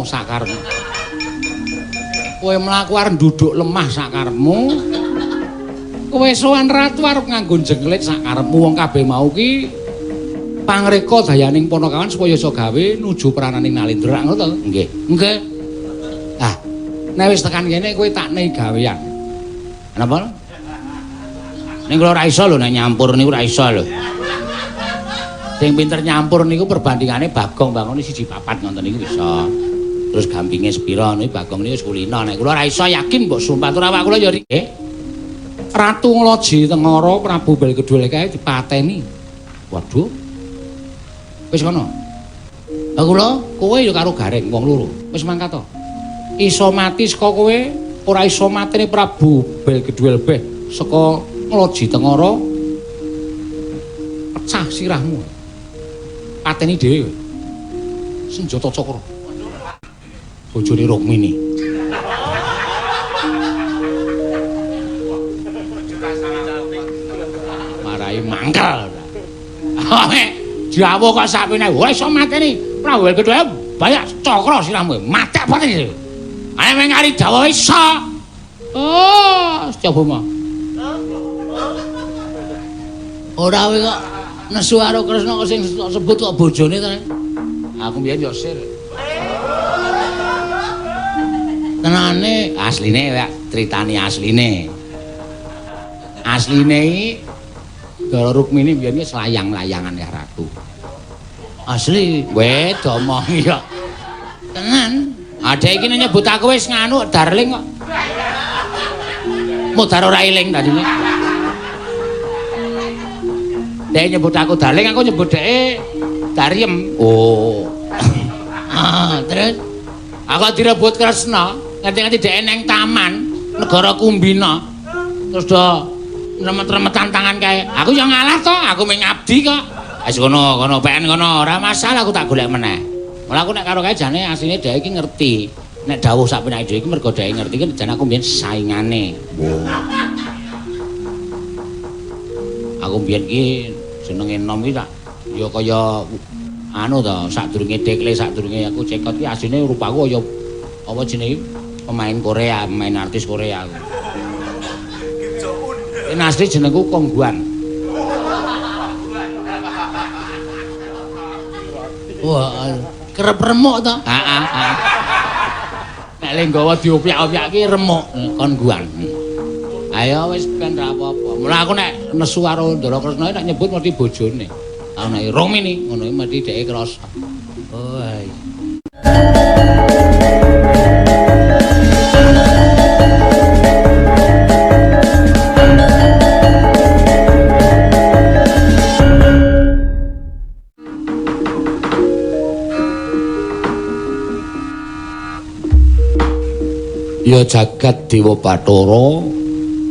sakarepmu. Kowe mlaku arep nduduk lemah sakarepmu. Kowe sowan ratu arep nganggo jenglit sakarepmu. Wong kabeh mau ki pangreka dayaning Panakawan supaya iso gawe nuju prananing Nalendra ngono to? Nggih. Nggih. Ah, nek wis tekan kene kowe tak nehi gawean. Napa? Ning kula ora iso lho nek nyampur niku ora iso lho. Sing pinter nyampur niku perbandingane Bagong bangone 1/4 ngoten niku bisa. Terus gampinge sepira niku Bagong niku wis kulino. Nek kula ora iso yakin mbok sumpah tur awak kula ya nggih. Ratu Ngloji Tengara Prabu Belkedul kae dipateni. Waduh. Wis ngono. Lah kula kowe ya karo Gareng wong loro. Wis mangkat to. Iso mati saka kowe, ora iso matine Prabu Belkedul beh saka Ngloji Tengara. Pecah sirahmu. Pateni dhewe. Senjata Cakra. Bojone Rukmini. Marai mangkel. Jawa kok sapene wis iso mateni Prabu Belkedul banyak Cakra sirahmu. Matek pateni. Ayo meng ari Jawa iso. Oh, coba mah. Ora kowe kok nesu karo Kresna kok sing sebut kok bojone to. Aku mbiyen yo sir. Tenane asline ya critane asline. Asline iki karo Rukmini mbiyen wis layang-layangan ya ratu. Asli, wedo omong ya. Tenan. Ada iki nyebut aku wis nganu darling kok. Mudar ora eling tadine. Dek nyebut aku darling, aku nyebut dhek Dariem. Oh. Terus aku direbut Kresna, nganti-nganti dhek neng taman negara Kumbina. Terus do remet-remetan tangan kae. Aku yang ngalah to, aku mung ngabdi kok. Wis kono pen kono, ora masalah aku tak golek meneh. Malah aku nek karo kae jane asline dhek iki ngerti. Nek dawuh sak penake dhewe iki mergo dhek ngerti kan jane aku mbiyen saingane. Aku mbiyen iki jenenge enom iki tak ya kaya anu to, sadurunge Dekle, sadurunge aku cekot iki asline rupaku kaya apa jenenge pemain Korea, pemain artis Korea. Ini asli jenengku Kongguan. Wah, kerep remuk to? Heeh. Nek le nggawa diopyak-opyak ki remuk Kongguan. Ayo wis ben ra apa-apa. Mula aku nek nesu karo Ndara Kresna nek nyebut mesti bojone. Ana Rukmini ngono iki mesti dheke krasa. Oh iya. Ya jagat Dewa Bathara,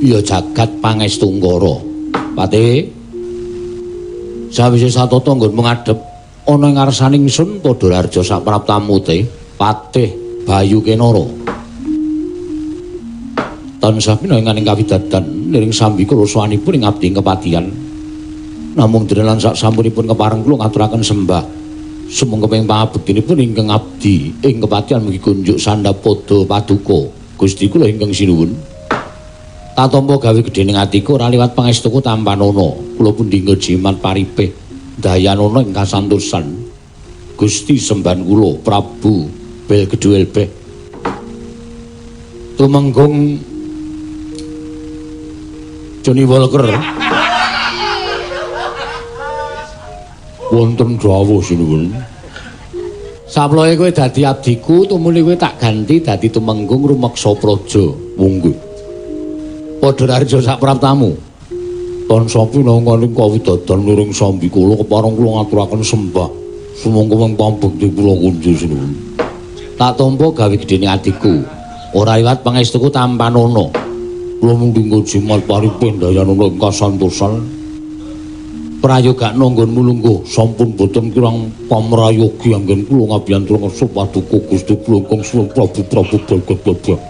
ya jagat Pangestunggara. Patih. Sawise satata nggon mengadhep ana ing ngarsaning ingsun padha raja sak praptamu te, Patih Bayu Kenara. Tansah pinanganing kawidadan niring sambi kula sawanipun ing abdi kepatihan. Namung denelan sak sampunipun kepareng kula ngaturaken sembah. Sumangga ping pangabektinipun ingkang abdi ing kepatihan mugi kunjuk sandhapada paduka. Gusti kula ingkang sinuwun. Tatampa gawe gedhening atiku ora liwat pangestuku tampanana. Kula pundhinga jimat paripih dayanana ing kasantosan. Gusti semban kula Prabu Belkedul beh. Tumenggung Johnny Walker. Wonten dawuh sinuwun. Saploe kowe dadi abdiku, tumuli kowe tak ganti dadi tumenggung rumeksa praja. Monggo. Padha raja sak praptamu. Tansah pinanganing kawidadan niring sambi kula kepareng kula ngaturaken sembah. Sumangga wong pambekti kula kunjuk sinuwun. Tak tampa gawe gedhening atiku. Ora liwat pangestuku tampanana. Kula mung dinggo jimat paripih dayanana ing kasantosan. Prayoga nanggon mulungguh sampun boten kirang pamrayogi anggen kula ngabiyantu ngersa paduka Gusti kula ingkang suwung Prabu Belkedul.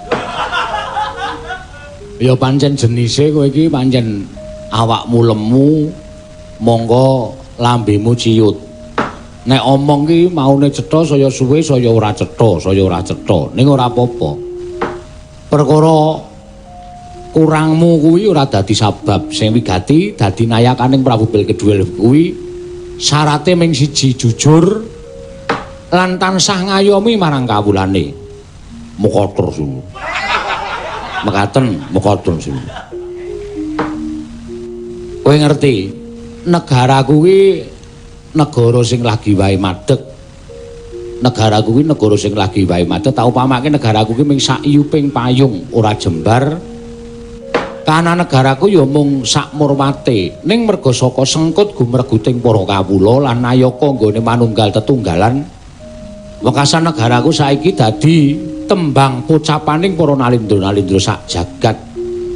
Ya pancen jenise kowe iki pancen awakmu lemu, monggo lambemu ciut. Nek omong ki maune cetha saya suwe saya ora cetha, ning ora apa-apa. Perkara kurangmu kuwi ora dadi sabab sing wigati dadi nayakaning Prabu Bilkedhuel kuwi syarate ming siji jujur lan tansah ngayomi marang kawulane. Mukatur sing. Mekaten mukatur sing. Kowe ngerti, negaraku kuwi negara sing lagi wae madeg. Negaraku kuwi negara sing lagi wae madeg. Tak upamake negaraku kuwi ming sak iyuping payung, ora jembar. Kana negaraku ya mung sak murmate. Ning merga saka sengkut gumreguting para kawula lan nayaka nggone manunggal tetunggalan, wekasan negaraku saiki dadi tembang pocapaning para nalindra-nalindra sak jagat.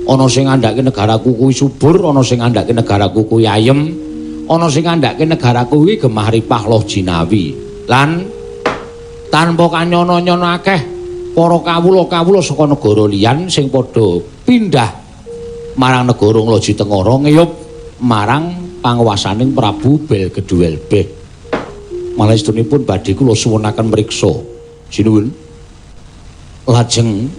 Ana sing ngandhake negaraku kuwi subur, ana sing ngandhake negaraku kuwi ayem, ana sing ngandhake negaraku kuwi gemah ripah loh jinawi. Lan tanpa kanyana-nyana akeh para kawula-kawula saka negara liyan sing padha pindah marang negara Ngloji Tengara ngeyup marang panguwasaning Prabu Bilkedhuel Beh. Malestunipun badhe kula suwunaken mriksa. Sinuwun. Lajeng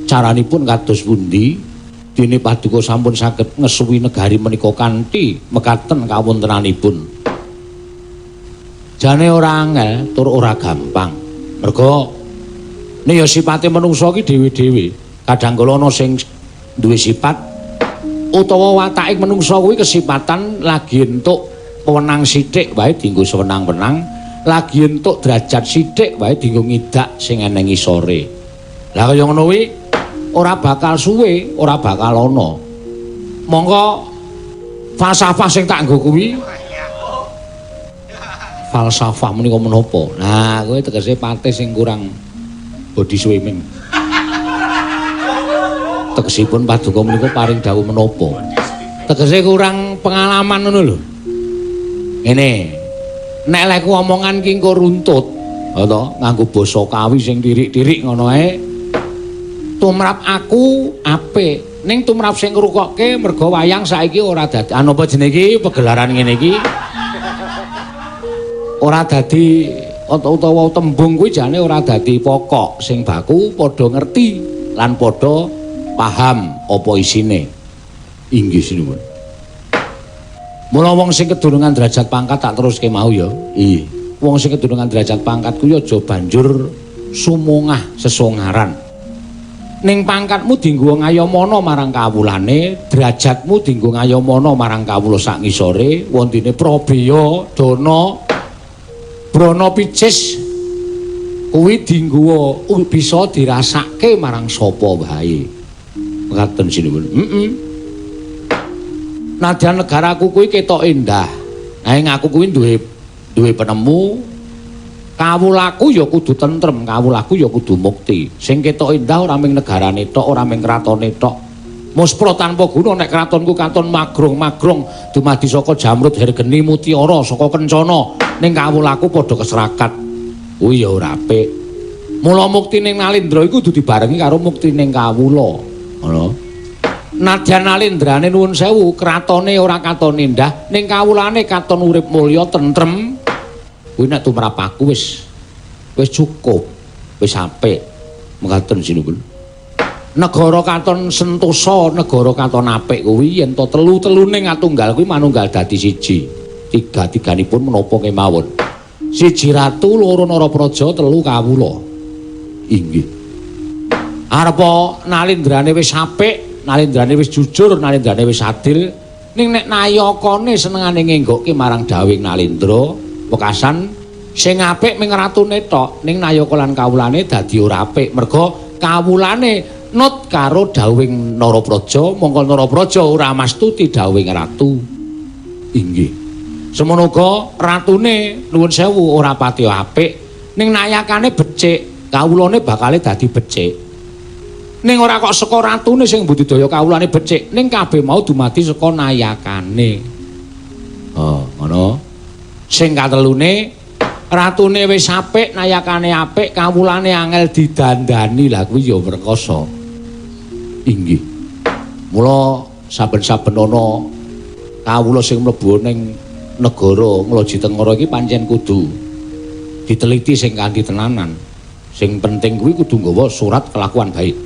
caranipun kados pundi? Dene paduka sampun saged ngesuwi negari menika kanthi mekaten kawontenanipun. Jane ora angel tur ora gampang. Merga nek ya sipate manungsa ki dhewe-dhewe, kadang kala ana sing duwe sifat utawa watake manungsa kuwi kesipatan lagi entuk pewenang sithik wae dienggo sewenang-wenang, lagi entuk derajat sithik wae dienggo ngidak sing eneng isore. Lah kaya ngono kuwi ora bakal suwe, ora bakal ana. Monggo falsafah sing tak nggo kuwi. Falsafah menika menapa? Nah, kowe tegese patih sing kurang body swimming. Tegesipun paduka menika paring dawuh menapa? Tegese kurang pengalaman ngono lho. Ngene. Nek lek omongan ki engko runtut, to nganggo basa kawi sing tirik-tirik ngono ae. Tumrap aku apik, ning tumrap sing ngrukokke merga wayang saiki ora dadi napa jenenge iki pegelaran ngene iki. Ora dadi utawa tembung kuwi jane ora dadi pokok sing baku padha ngerti lan padha paham apa isine. Inggih sinuwun. Mula wong sing kedurungan derajat pangkat tak teruske mau ya. Iya. Wong sing kedurungan derajat pangkat kuwi aja banjur sumungah sesongaran. Ning pangkatmu dienggo ngayomana marang kawulane, derajatmu dienggo ngayomana marang kawula sak ngisore, wondene Prabeya, Dana, Brana Picis kuwi dienggo bisa dirasake marang sapa wae. Mekaten sinuwun. Nadyan negaraku kuwi ketok endah. Nanging aku kuwi duwe penemu. Kawulaku ya kudu tentrem, kawulaku ya kudu mukti. Sing ketok endah ora ming negarane tok, ora ming kratone tok. Muspra tanpa guna nek kratonku katon magrong-magrong dumadi saka Jamrud Hergeni Mutiara saka Kencana, ning kawulaku padha keserakat. Kuwi ya ora apik. Mula mukti ning Nalindra iku kudu dibarengi karo mukti ning kawula. Ngono. Nadyan Nalindrane nuwun sewu, kratone ora katon endah, ning kawulane katon urip mulya tentrem. Kuwi nek tumrap aku wis cukup, wis apik. Mekaten sinuwun. Negara katon sentosa, negara katon apik kuwi yen to telu-telune ngatunggal kuwi manunggal dadi siji. Tiga-tiganipun menapa kemawon. Siji ratu, loro Narapraja, telu kawula. Inggih. Arepa Nalindrane wis apik, Nalindrane wis jujur, Nalindrane wis adil, ning nek nayakane senengane ngenggokke marang dawing Nalindra wekasan sing apik ming ratune tok ning nayaka lan kawulane dadi ora apik merga kawulane nut karo dawing Narapraja mongko Narapraja ora mastuti dawing ratu. Inggih. Semono uga ratune nuwun sewu ora pati apik ning nayakane becik, kawulane bakale dadi becik. Ning ora kok saka ratune sing mbudidaya kawulane becik, ning kabeh mau dumadi saka nayakane. Oh, ngono. Sing katelune ratune wis apik, nayakane apik, kawulane angel didandani. Lah kuwi ya perkasa. Inggih. Mula saben-saben ana kawula sing mlebu ning negara Ngloji Tengara iki pancen kudu diteliti sing kanthi tenanan. Sing penting kuwi kudu nggawa surat kelakuan baik.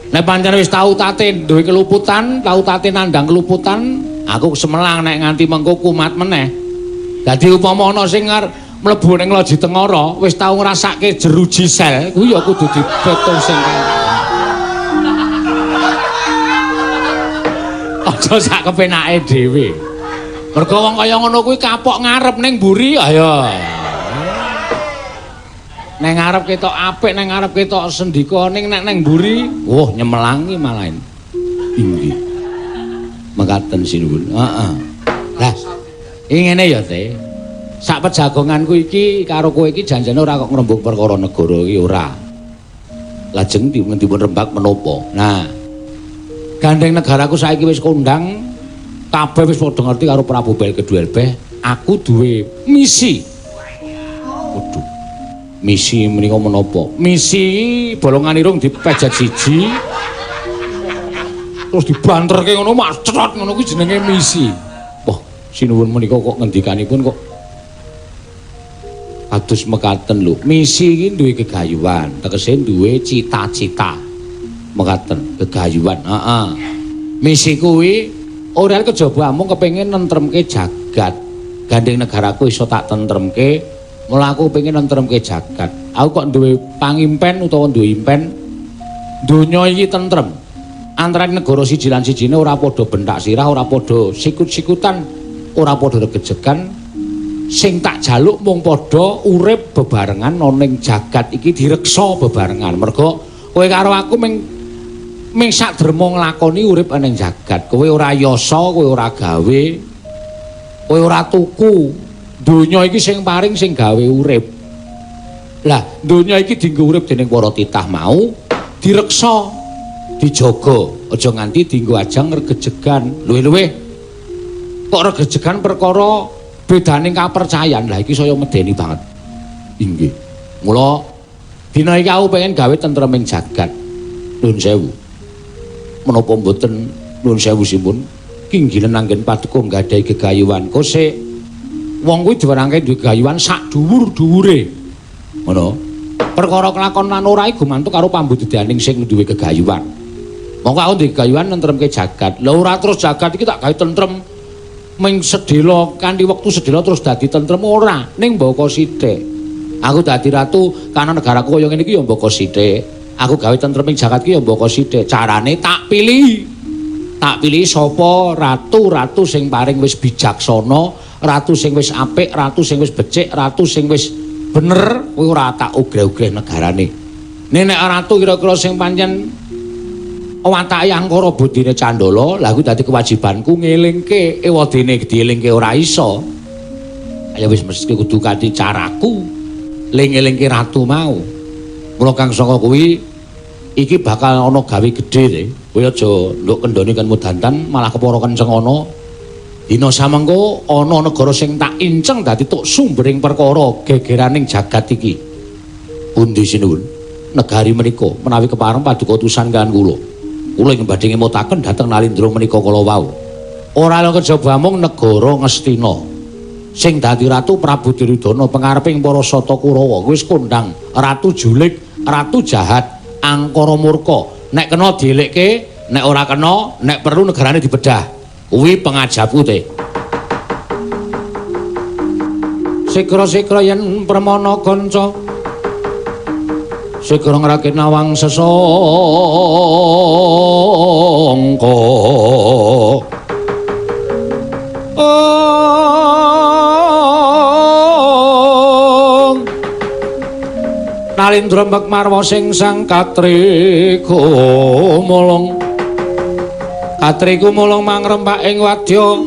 Nek pancen wis tau tate duwe keluputan, tau tate nandang keluputan, aku semelang nek nganti mengko kumat meneh. Dadi upama ana sing mlebu ning loji tengara, wis tau ngrasake jeruji sel, kuwi ya kudu dipetung sing kanthi. Aja sak kepenake dhewe. Mergo wong kaya ngono kuwi kapok ngarep ning mburi ayo. Nek ngarep ketok apik, nek ngarep ketok sendika ning nek ning mburi, woh nyemelangi malahan. Inggih. Mekaten sinuwun. Heeh. Lah, iki ngene ya, Teh. Sak pejagonganku iki karo kowe iki janjane ora kok ngrembug perkara negara iki ora. Lajeng dipun rembag menapa. Nah, gandeng negaraku saiki wis kondang, kabeh wis padha ngerti karo Prabu Balkedwelbeh, aku duwe misi. Waduh. Misi menika menapa? Misi bolongan irung dipejat siji. Terus dibanterke ngono macet ngono kuwi jenenge misi. Wah, sinuwun menika kok ngendikanipun kok kados mekaten lho. Misi iki duwe gegayuhan, tegese duwe cita-cita. Mekaten, gegayuhan. Heeh. Misi kuwi ora kejaba mung kepengin nentremke jagat. Gandeng negaraku iso tak tentremke, mula aku pengin nentremke jagat. Aku kok duwe pangimpen utawa duwe impen donya iki tentrem. Antara negara siji lan sijine ora padha bentak sirah, ora padha sikut-sikutan, ora padha regejegan. Sing tak jaluk mung padha urip bebarengan ana ning jagat iki direksa bebarengan. Mergo kowe karo aku ming sak derma nglakoni urip ning jagat. Kowe ora yasa, kowe ora gawe, kowe ora tuku. Donya iki sing paring sing gawe urip. Lah, donya iki dienggo urip dening para titah mau direksa, dijaga, aja nganti dienggo ajang regejegan. Luwih-luwih kok regejegan perkara bedaning kapercayan. Lah iki saya medeni banget. Inggih. Mula dina iki aku pengen gawe tentreming jagat. Nuwun sewu. Menapa mboten nuwun sewu simpun kinggilen anggen paduka nggadahi gegayuhan. Kose wong kuwi diwarangke duwe gegayuhan sak dhuwur-dhuwure. Ngono. Perkara kelakon lan ora iku gumantung karo pambudidaning sing duwe gegayuhan. Monggo aku duwe gegayuhan nentremke jagat. Lah ora terus jagat iki tak gawe tentrem ming sedhela kanthi wektu sedhela terus dadi tentrem ora, ning mbaka sithik. Aku dadi ratu kana negaraku kaya ngene iki ya mbaka sithik. Aku gawe tentreming jagat iki ya mbaka sithik. Carane tak pilih. Tak pilih sapa ratu-ratu sing paring wis bijaksana, ratu sing wis apik, ratu sing wis becik, ratu sing wis bener, kuwi ora tak ugreh-ugreh negarane. Nek ratu kira-kira sing pancen watake angkara budine Candala, lha kuwi dadi kewajibanku ngelingke ewadene dielingke ora iso. Ya wis mesti kudu kanthi caraku ling-elingke ratu mau. Mula kang saka kuwi iki bakal ana gawe gedhe te. Kowe aja nduk kendhone kan mudantan malah kepara kenceng ana. Dina samengko ana negara sing tak inceng dadi tuk sumbering perkara gegeraning jagat iki. Pundi sinuwun? Negari menika menawi kepareng paduka utusan kan kula. Kula ing badhe ngemutaken dhateng Nalindra menika kala wau. Ora kejaba mung negara Ngastina. Sing dadi ratu Prabu Duryudana pangareping para Sata Kurawa wis kondang ratu julik, ratu jahat, angkara murka. Nek kena dielekke, nek ora kena, nek perlu negarane dibedah. Kuwi pengajapku te. Sikra-sikra yen pramana kanca Sikra ngrakit nawang sesangka Nalindra Mbekmarwa sing sang katriku mulung katriku mulung mangrempak ing wadya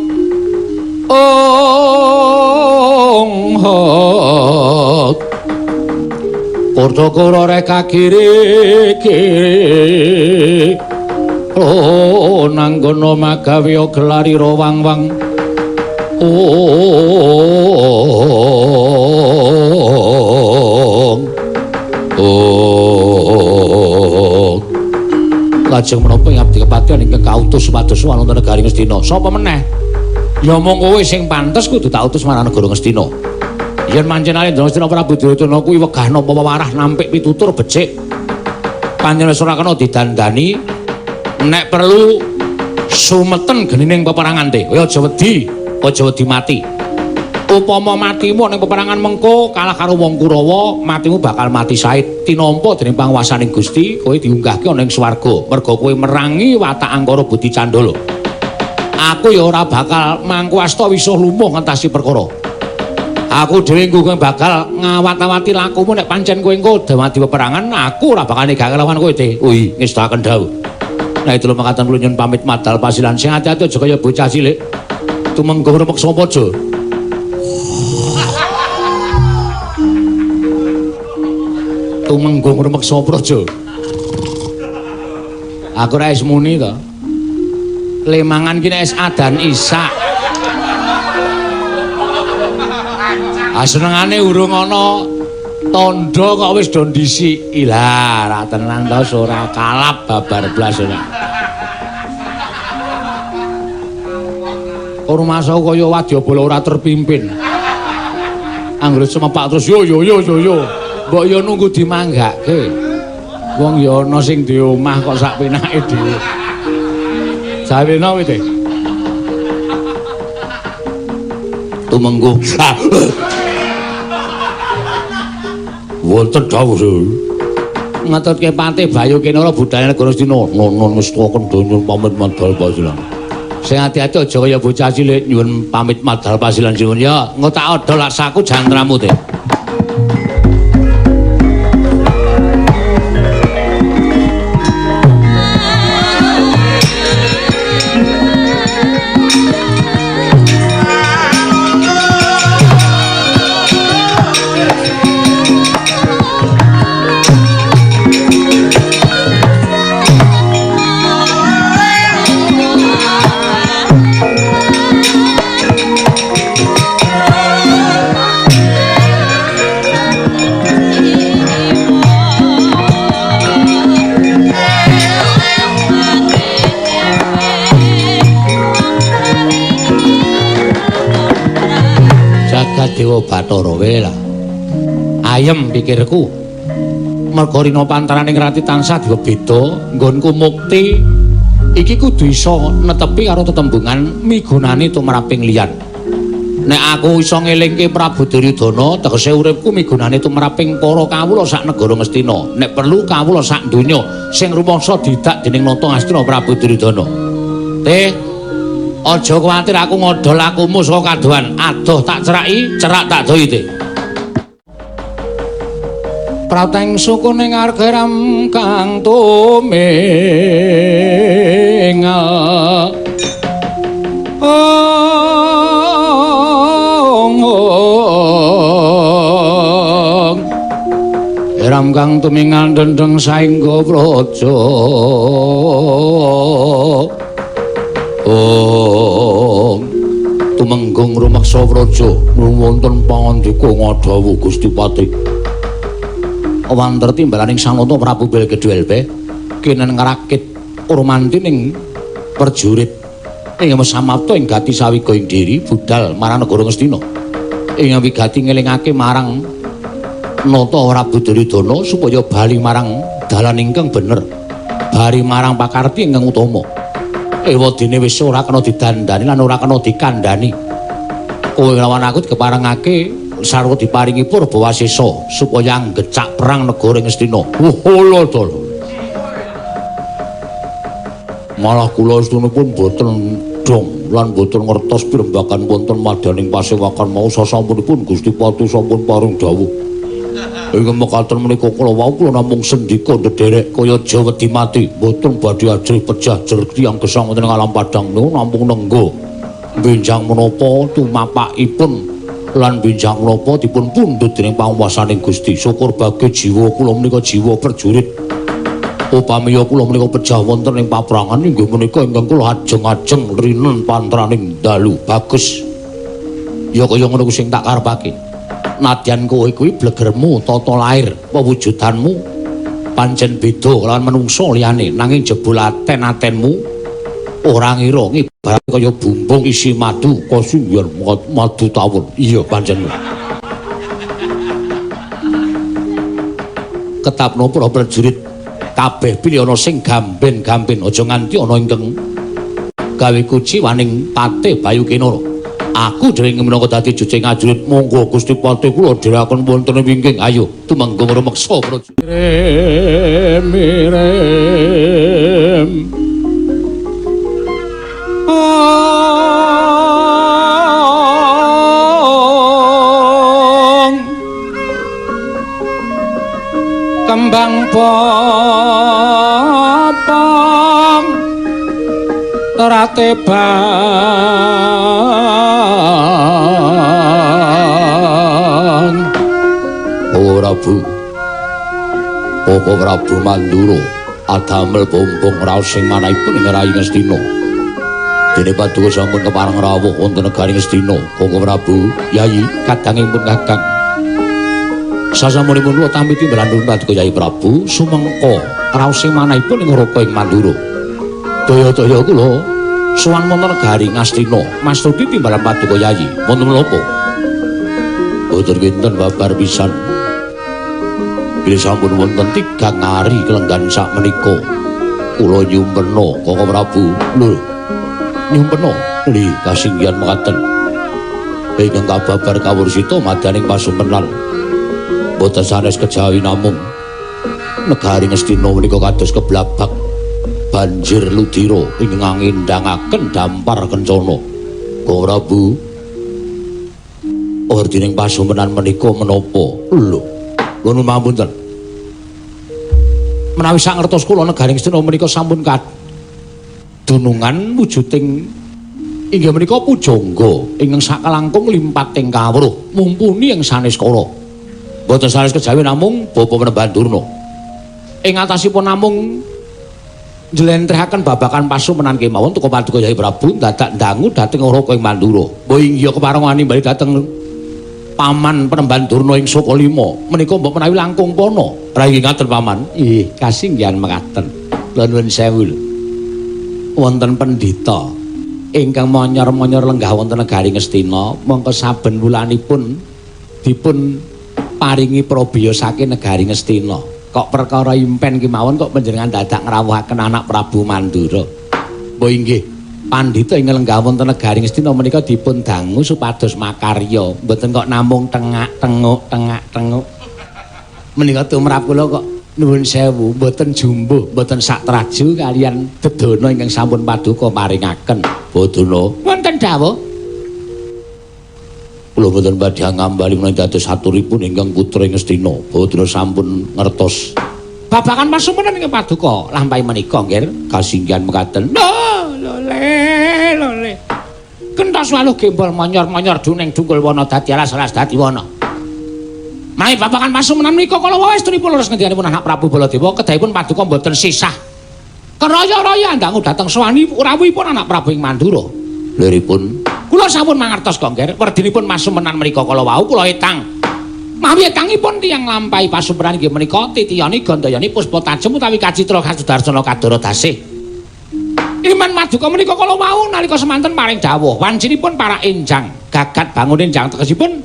Purtokura reka kiri-kiri nanggono magawe gelari rawang-wang lajeng menapa ngabdi kepatihan ingkang kautus supados wonten negari Ngastina. Sapa meneh? Ya mung kowe sing pantes kudu tak utus marang negara Ngastina. Yen manjenane Drastina Prabu Duryudana kuwi wegah napa warah nampik pitutur becik. Panjenengan ora kena didandani. Nek perlu sumeten genining peperangan te. Aja wedi mati. Upama matimu ning peperangan mengko kalah karo wong Kurawa, matimu bakal mati said tinampa dening panguwasaning Gusti, kowe diunggahke ana ing swarga. Merga kowe merangi watak Angkara Budi Candala. Aku ya ora bakal mangku asta wisuh lumuh ngentasi perkara. Aku dhewe engko bakal ngawat-awati lakumu nek pancen kowe engko dadi peperangan, aku ora bakal negake lawan kowe te. Ui, ngestaken dawuh. Nah itu lho mangkatan kula nyuwun pamit madal pasilan sing ati-ati aja kaya bocah cilik. Tumenggung remeksa paja. Tumenggung remeksa praja. Aku ora wis muni to. Lemangan ki nek adan isak. Asenengane urung ana tandha kok wis do ndisiki. Lah, ra tenan to ora kalap babar blas ora. Ormasa kaya wadyabala ora terpimpin. Anggere semepak terus yo. Mbok yo nunggu dimanggake. Wong ya ana sing di omah kok sak penake dhewe. Sawena kowe te. Tumenggung. Wonten dawuh. Ngaturke Patih Bayu Kinara budaya negara Astina. Nonon mestaken donya pamit madal pasilan. Sing ati-ati aja kaya bocah cilik nyuwun pamit madal pasilan sinuwun ya. Engko tak ada laksaku jantramu te. Dewa Bathara wae lah. Ayem pikirku. Merga rina pantaraning rati tansah diwebeda, nggonku mukti iki kudu iso netepi karo tetembungan migunani tumraping liyan. Nek aku iso ngelingke Prabu Duryudana, tegese uripku migunani tumraping para kawula sak negara Ngastina. Nek perlu kawula sak donya sing rumangsa didak dening nata Ngastina Prabu Duryudana. Aja kuwatir aku ngodol lakumu saka kadohan. Adoh tak ceraki, cerak tak doi te. Prateng sukuning argeram kang tuming. Eram kang tumingan dendeng saengga praja. Tumenggung rumeksa praja wonten pangandika ngadhawuh Gusti Patih. Wanter timbalaning Sanata Prabu Bilgedwelbe kenen ngrakit urmantining perjurit ing samapta ing gati sawiga ing diri budal marang negara Ngastina. Ing wigati ngelingake marang nata Prabu Duryudana supaya bali marang dalan ingkang bener, bali marang pakarti ingkang utama. Ewadene wis ora kena didandani lan ora kena dikandhani. Kowe lawan aku dikeparengake sarwa diparingi Purbawasesa supaya nggecak perang negara Ngastina. Lho to. Malah kula sedunipun boten dong lan boten ngertos pirembagan wonten madaning pasewakan mau sasampunipun Gusti Patih sampun paring dawuh. Ing mekaten menika kula wau kula namung sendika ndederek kaya aja wedi mati, boten badhe ajrih pejah jer tiyang gesang wonten ing alam padang niku namung nenggo benjang menapa tumapakipun lan benjang menapa dipun pundhut dening panguwasaning Gusti. Syukur bagi jiwa kula menika jiwa perjurit. Upamiya kula menika pejah wonten ing paprangan inggih menika ingkang kula ajeng-ajeng rinen pantraning dalu. Bagus. Ya kaya ngono sing tak karepake. Nadyan kowe kuwi blegermu, tata lair, pewujudanmu pancen beda lawan manungsa liyane, nanging jebul aten-atenmu ora ngira ibarat kaya bumbung isi madu, kasinggihan madu tawon. Iya pancen. ketapno para prajurit kabeh pilih ana sing gamben-gamben aja nganti ana ingkang gawe kuciwaning Patih Bayukenara. Aku dhewe minangka dadi jucing ajurit monggo Gusti Patih kula dherekaken wonten wingking ayo tumenggo rumeksa prajurit. Mirem kembang popong terate bang Prabu Poko Prabu Mandura adamel bombong raos sing manahipun ing Rayi Ngastina dene paduka sampun kepareng rawuh wonten negari Ngastina. Poko Prabu Yayi kadangipun kakang sasampunipun kula tampi timbalan nuwun paduka Yayi Prabu sumengko raos sing manahipun ing Raka ing Mandura. Daya-daya kula sowan wonten negari Ngastina mastuti timbalan paduka Yayi wonten menapa? Boten kinten babar pisan. Bilih sampun wonten 3 ngari kelenggan sak menika kula nyumpena Koko Prabu. Lho, nyumpena li kasinggihan mekaten. Ingkang kababar kawursita madaning pasumpenan boten sanes kejawi namung negari Ngastina menika kados keblabak banjir ludira ingkang ngendhangaken dampar kencana. Koko Prabu ordining pasumpenan menika menapa? Lho, kula mamunten. Menawi sak ngertos kula negari Ngastina menika sampun kadunungan wujuding inggih menika pujangga ingkang sakalangkung limpating kawruh mumpuni ing sanes kala. Boten sanes kejawi namung Bapa Penemban Durna. Ing atasipun namung njlentrehaken babakan pasumenan kemawon teka paduka Yayi Prabu dadak ndangu dhateng Raka ing Mandura. Mbok inggih kepareng nimbali dhateng Paman Penemban Durna ing Sokalima menika mbok menawi langkung pana. Rayi ngaten Paman. Nggih, kasinggihan mekaten. Kula nuwun sewu. Wonten pendhita ingkang monyor-monyor lenggah wonten negari Ngastina mongko saben wulanipun dipun paringi prabeya saking negari Ngastina. Kok perkara impen kemawon kok panjenengan dadak ngrawuhaken anak Prabu Mandura. Mbok inggih pandhita ing lenggah wonten negari Ngastina menika dipun dangu supados makarya, mboten kok namung tengak-tenguk. Menika tumrap kula kok nuwun sewu, mboten jumbuh, mboten sak traju kalian dedana ingkang sampun paduka paringaken. Bodana wonten dawuh. Kula mboten badhe ngambali menawi dados aturipun ingkang putra Ngastina. Bodana sampun ngertos babakan pasumenan ingkang paduka lampahi menika nggih kasinggihan mekaten. Lole. Kentos waluh gembol monyor-monyor duning dungkul wana dadi alas-alas dadi wana. Menawi babakan pasumenan menika kala wis tunipun leres ngendikanipun anak Prabu Baladewa kedahipun paduka mboten sisah keraya-raya ndangu dhateng sowani rawuhipun anak Prabu ing Mandura. Liripun kula sampun mangertos kok nggih werdinipun pasumenan menika kala wau kula etang. Mawi etangipun tiyang lampahi pasumenan inggih menika titiyani gandayani puspa tajem utawi kacitra kasudarsana kadara dasih. Iman maduka menika kala wau nalika semanten paring dawuh wancinipun para enjang gagat bangun enjang tegesipun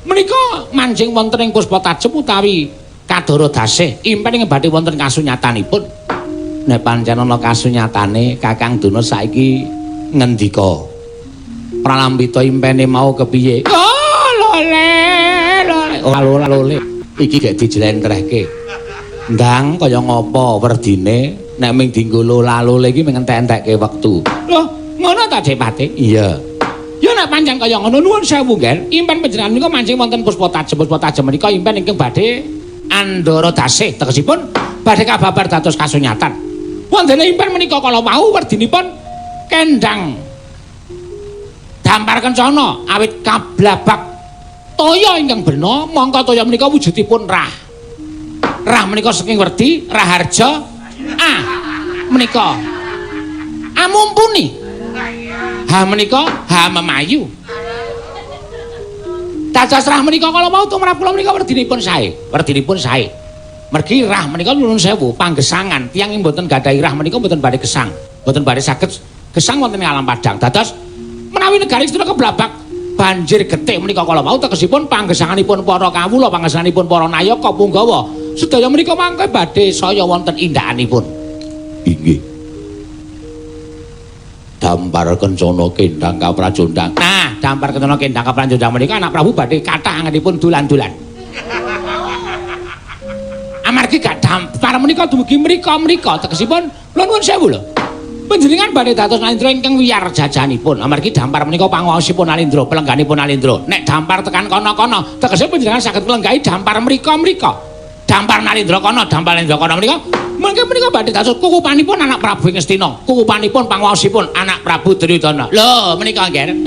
menika manjing wonten ing puspa tajem utawi kadara dasih impen ing badhe wonten kasunyatanipun. Nek pancen ana kasunyatane Kakang Duna saiki ngendika pralambita impene mau kepiye? Oh lole iki gek dijlentrehke. Ndang kaya ngapa werdine nek ming dienggo lolale iki ming entek-entekke wektu. Loh, ngono ta Depati? Iya. Ya nek pancen kaya ngono nuwun sewu nggih. Impen panjenengan menika mancing wonten puspa tajem menika impen ingkang badhe andara dasih tegesipun badhe kababar dados kasunyatan. Wondene impen menika kala wau werdinipun kendang dampar kencana awit kablabak toya ingkang bena mongko toya menika wujudipun rah. Rah menika saking werdi raharja menika mumpuni menika memayu dados rah menika kala wau tumrap kula menika werdinipun sae mergi rah menika nuwun sewu panggesangan tiyang mboten gadhahi rah menika mboten badhe gesang mboten badhe saged gesang wonten ing alam padang dados menawi negari Ngastina keblabak banjir getik menika kala wau tegesipun panggesanganipun para kawula panggesanganipun para nayaka punggawa sedaya menika mangke badhe saya wonten indakanipun. Inggih. Dampar kencana kendhang kaprajondang. Nah, dampar kencana kendhang kaprajondang menika anak Prabu badhe kathah anganipun dulan-dulan. Amargi gak dampar menika dumugi mrika-mrika tegesipun kula nuwun sewu lho. Panjenengan badhe dados Nalindra ingkang wiyar jajanipun. Amargi dampar menika panguwasipun Nalindra, pelengganipun Nalindra. Nek dampar tekan kono-kono, tegese panjenengan saged melenggahi dampar mrika-mrika. Dampar Nalindra kono, dampar Nalindra kono menika mangke menika badhe dados kukupanipun anak Prabu Ngastina, kukupanipun panguwasipun anak Prabu Duryudana. Lho, menika nggih.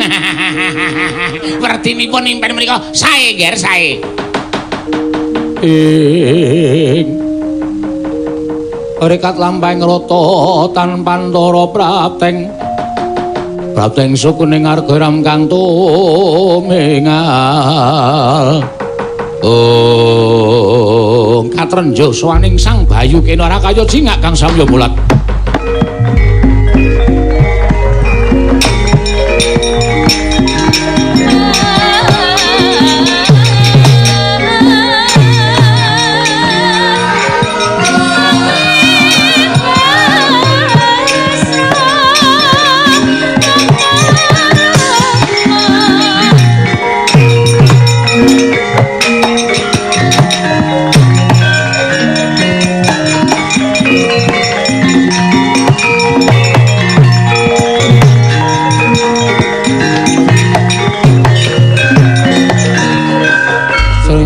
Wertinipun impen menika sae nggih, sae. Rekat lampahing rata tan Pantara Prapteng sukuning argaram kang tumingal. Katrenjo swaning Sang Bayu Kena Rakaya jingak kang samya mulat.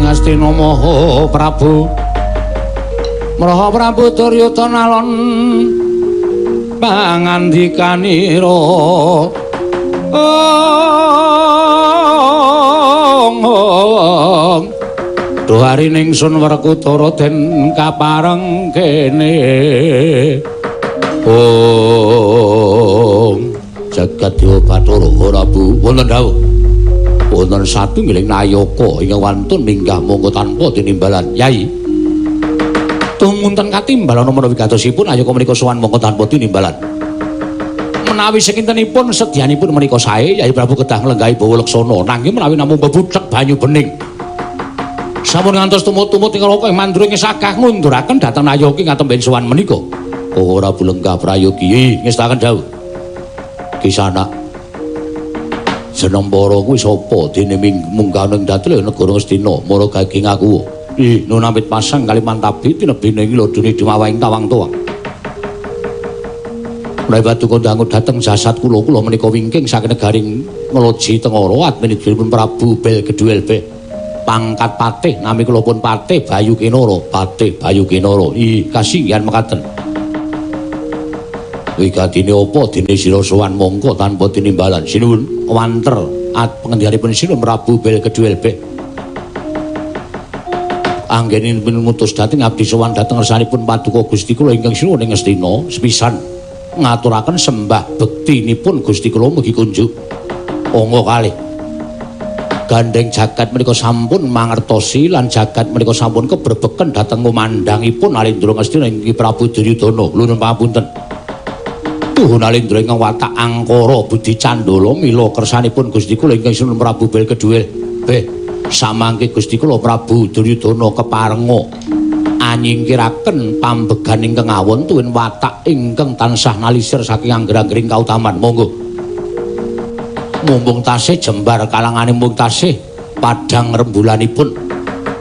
Astina Maha Prabu Maha Prabu Duryudana alon pangandikanira Duhari ningsun Werkudara den kapareng kene jagat Dewa Bathara Prabu wonten dawuh wonten satunggiling nayaka ingkang wantun minggah monggo tanpa tinimbalan. Yai. Tumunten katimbalan menawi gatosipun ayaka menika sowan monggo tanpa tinimbalan. Menawi sekintenipun sedyanipun menika sae, Yai Prabu kedah nglenggahi bawa leksana nanging menawi namung bebucek banyu bening. Sampun ngantos tumut-tumut ing raka mandura ing sagah ngunduraken dhateng nayaka ngatemben sowan menika. Ora bulenggah prayogi ngestaken dawuh. Kisana Senembara kuwi sapa dene mungganing datel negara Ngastina mara gaging aku. Nun amit pasang kali mantabi tinebine iki lho dene dimawahing tawang-tawang. Menawi paduka dangu dhateng jasad kula menika wingking saking negaring Ngloji Tengara adminipun Prabu Bel Kedhuelbe. Pangkat patih nami kula pun Patih Bayu Kinara, Patih Bayu Kinara. Kasinggihan mekaten. Wigatine apa dene sira sowan mongko tanpa tinimbalan sinuwun wanter pengendikanipun sinuwun Prabu Bel Kedhuelbe anggenipun mutus dhateng abdi sowan dhateng ngersanipun paduka Gusti kula ingkang sinuwun ing Ngastina sepisan ngaturaken sembah bektinipun Gusti kula mugi kunjuk angga kalih gandeng jagat menika sampun mangertosi lan jagat menika sampun kebrebeken dhateng ngumandhangipun Nalindra Ngastina inggih Prabu Duryudana nuwun pamunten. Tuh Nalindra ingkang watak angkara budi candala mila kersanipun Gusti kula ingkang sinuwun Prabu Bel Kedhuelbe samangke Gusti kula Prabu Duryudana keparenga anyingkiraken pambegan ingkang awon tuwin watak ingkang tansah nalisir saking angger-anggering kautaman. Monggo mumpung tasih jembar kalangane mumpung tasih padhang rembulanipun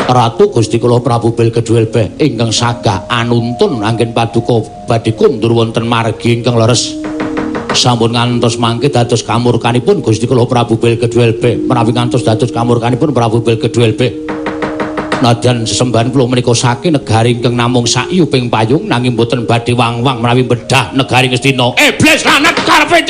Ratu Gusti kula Prabu Bel Kedhuelbe ingkang sagah anuntun anggen paduka badhe kundur wonten margi ingkang leres sampun ngantos mangke dados kamurkanipun Gusti kula Prabu Bel Kedhuelbe menawi ngantos dados kamurkanipun Prabu Bel Kedhuelbe nadyan sesembahan kula menika saking negari ingkang namung sakyuping payung nanging boten badhe wang-wang menawi bedah negari Ngastina. Iblis lanat karepe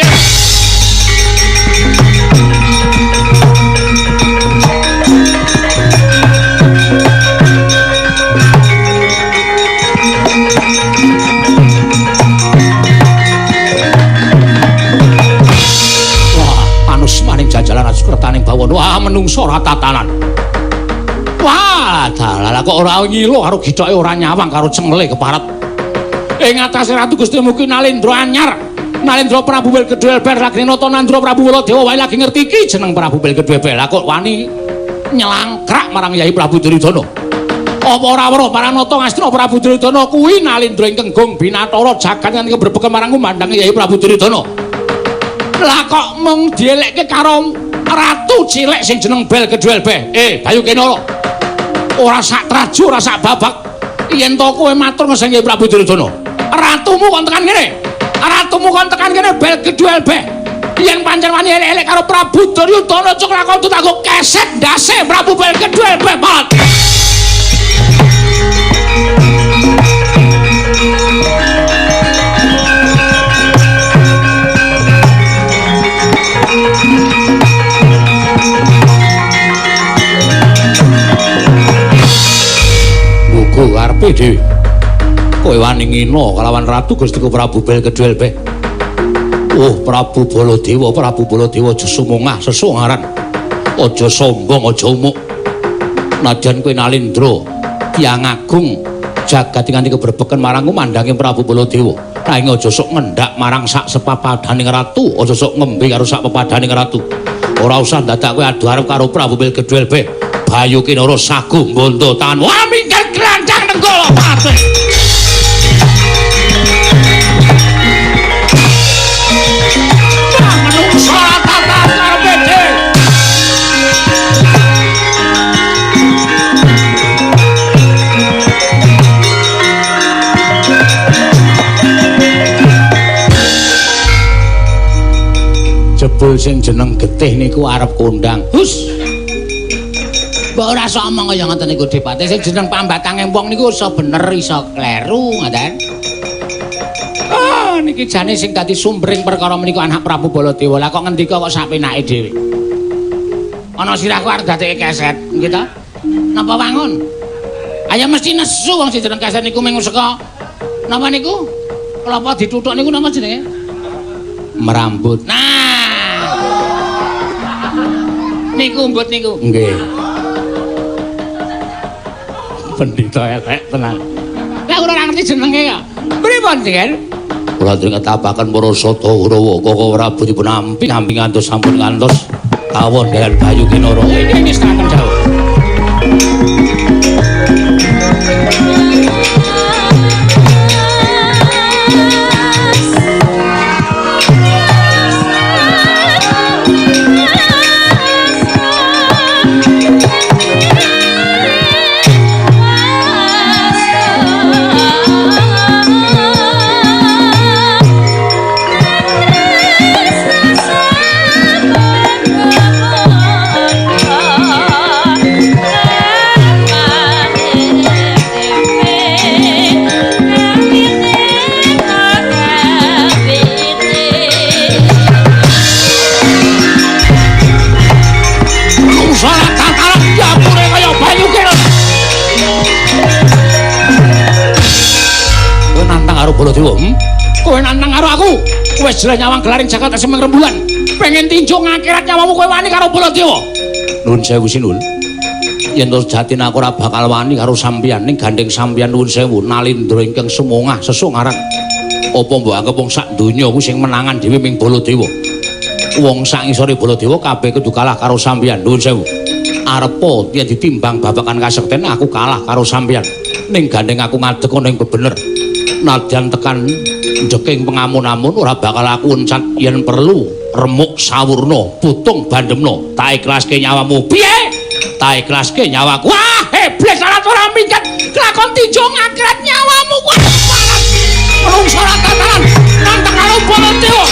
jajalan askretaning bawon. Wah, menungso ora tatanan. Wah, dalah kok ora ngilo karo githoke ora nyawang karo cengle keparet. Ing atase Ratu Gusti Mugi Nalindra anyar. Nalindra Prabu Bel Kedhuelbe lagi nata Nandra Prabu Waladewa wae lagi ngerti iki jeneng Prabu Bel Kedhuelbe. Lah kok wani nyelangkrak marang Yai Prabu Duryudana. Apa ora weruh Paranata Ngastina Prabu Duryudana kuwi Nalindra ingkang gong Binathara jagat kanthi kebrepeken marang kumandhang Yai Prabu Duryudana. Lah kok mung dielekke karo ratu cilik sing jeneng Bel Gedhuel Beh. Bayu Kinara. Ora sak traju, ora sak babak. Yen to kowe matur ngeseng Yai Prabu Duryudana. Ratumu kon tekan kene. Ratumu kon tekan kene Bel Gedhuel Beh. Yen pancen wani elek-elek karo Prabu Duryudana cuk lakon tutanggo keset ndase Prabu Bel Gedhuel Beh. Muga karepe dhewe. Kowe wani ngina kalawan Ratu Gustiku Prabu Bel Gedhuel Beh. Prabu Baladewa aja sumungah sesungaran. Aja sombong, aja umuk. Najan kowe Nalindra tiyang agung jagat kanthi kebrepeken marang kumandhange Prabu Baladewa. Nanging aja sok ngendhak marang sak sepapadaning ratu, aja sok ngembe karo sak pepadaning ratu. Ora usah dadak kowe adu arep karo Prabu Bel Gedhuel Beh. Bayu Kinara sagu mbondo tangan. Wah minggat grancang nenggala pati. Jebul sing jeneng Getih niku arep kondang. Hus. Mbok ora sok omong kaya ngoten niku Dipati. Sing jeneng Pambatange wong niku iso bener iso kleru ngoten. Niki jane sing dadi sumbering perkara menika anak Prabu Baladewa. Lah kok ngendika kok sapenake dhewe. Ana sirahku arep dadekke keset, nggih ta? Napa wangun? Ayo mesti nesu wong sing jeneng keset niku mung saka napa niku? Kelapa dituthuk niku napa jenenge? Merambut. Nah. Niku mbut niku. Nggih. Pendhita elek tenan. Lah ora ngerti jenenge kok. Pripun, Jen? Kula ngetapaken para Sada Kurawa Koko Prabu dipun ampi ngantos sampun ngantos kawon kaliyan Bayu Kinara. Iki wis tekan jauh. Baladewa. Kowe nantang karo aku. Wis jelas nyawang gelaring jagat semeng rembulan. Pengen tinjuk ngakhirat nyawamu kowe wani karo Baladewa. Nuwun sewu Sinul. Yen to jatine aku ora bakal wani karo sampeyan ning gandeng sampeyan nuwun sewu Nalindra ingkang semungah sesungaran. Apa mbok anggap wong sak donya ku sing menangan dhewe ming Baladewa. Wong sak ngisore Baladewa kabeh kudu kalah karo sampeyan nuwun sewu. Arepa yen ditimbang babakan kasekten aku kalah karo sampeyan. Ning gandeng aku ngadeg ana ing bebener. Nadyan tekan ndeking pengamun-amun ora bakal aku encat yen perlu remuk sawurna putung bandemna tak ikhlaske nyawamu piye tak ikhlaske nyawaku wah iblis salat ora minggat lakon tinju ngakhirat nyawamu kuwi menungso ora tatanan nantang karo Baladewa.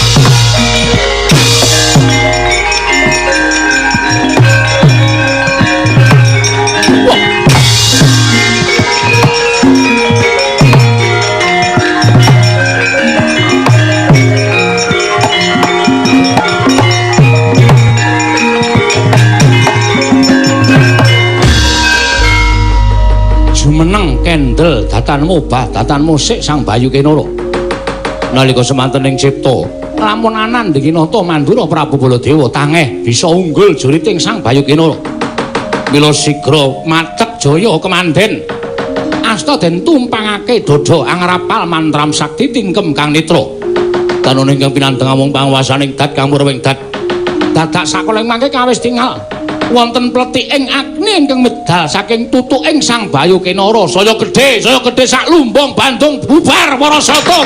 Jumeneng kendel datanmu bah datanmu sik Sang Bayu Kinara. Nalika semanten ing cipta lamun anan Dinata Mandura Prabu Baladewa tangeh bisa unggul juriting Sang Bayu Kinara. Mila sigra macek jaya kemanden. Asta den tumpangake dada angrapal mantram sakti tingkem kang nitra. Tanune ingkang pinanteng amung panguwasaning dat kang muruwing dat. Dadak sakoling mangke kawis tingal. wonten pletiking Agni ingkang medal saking tutuking Sang Bayu Kenara saya gedhe sak lumbung Bandung bubar para sata.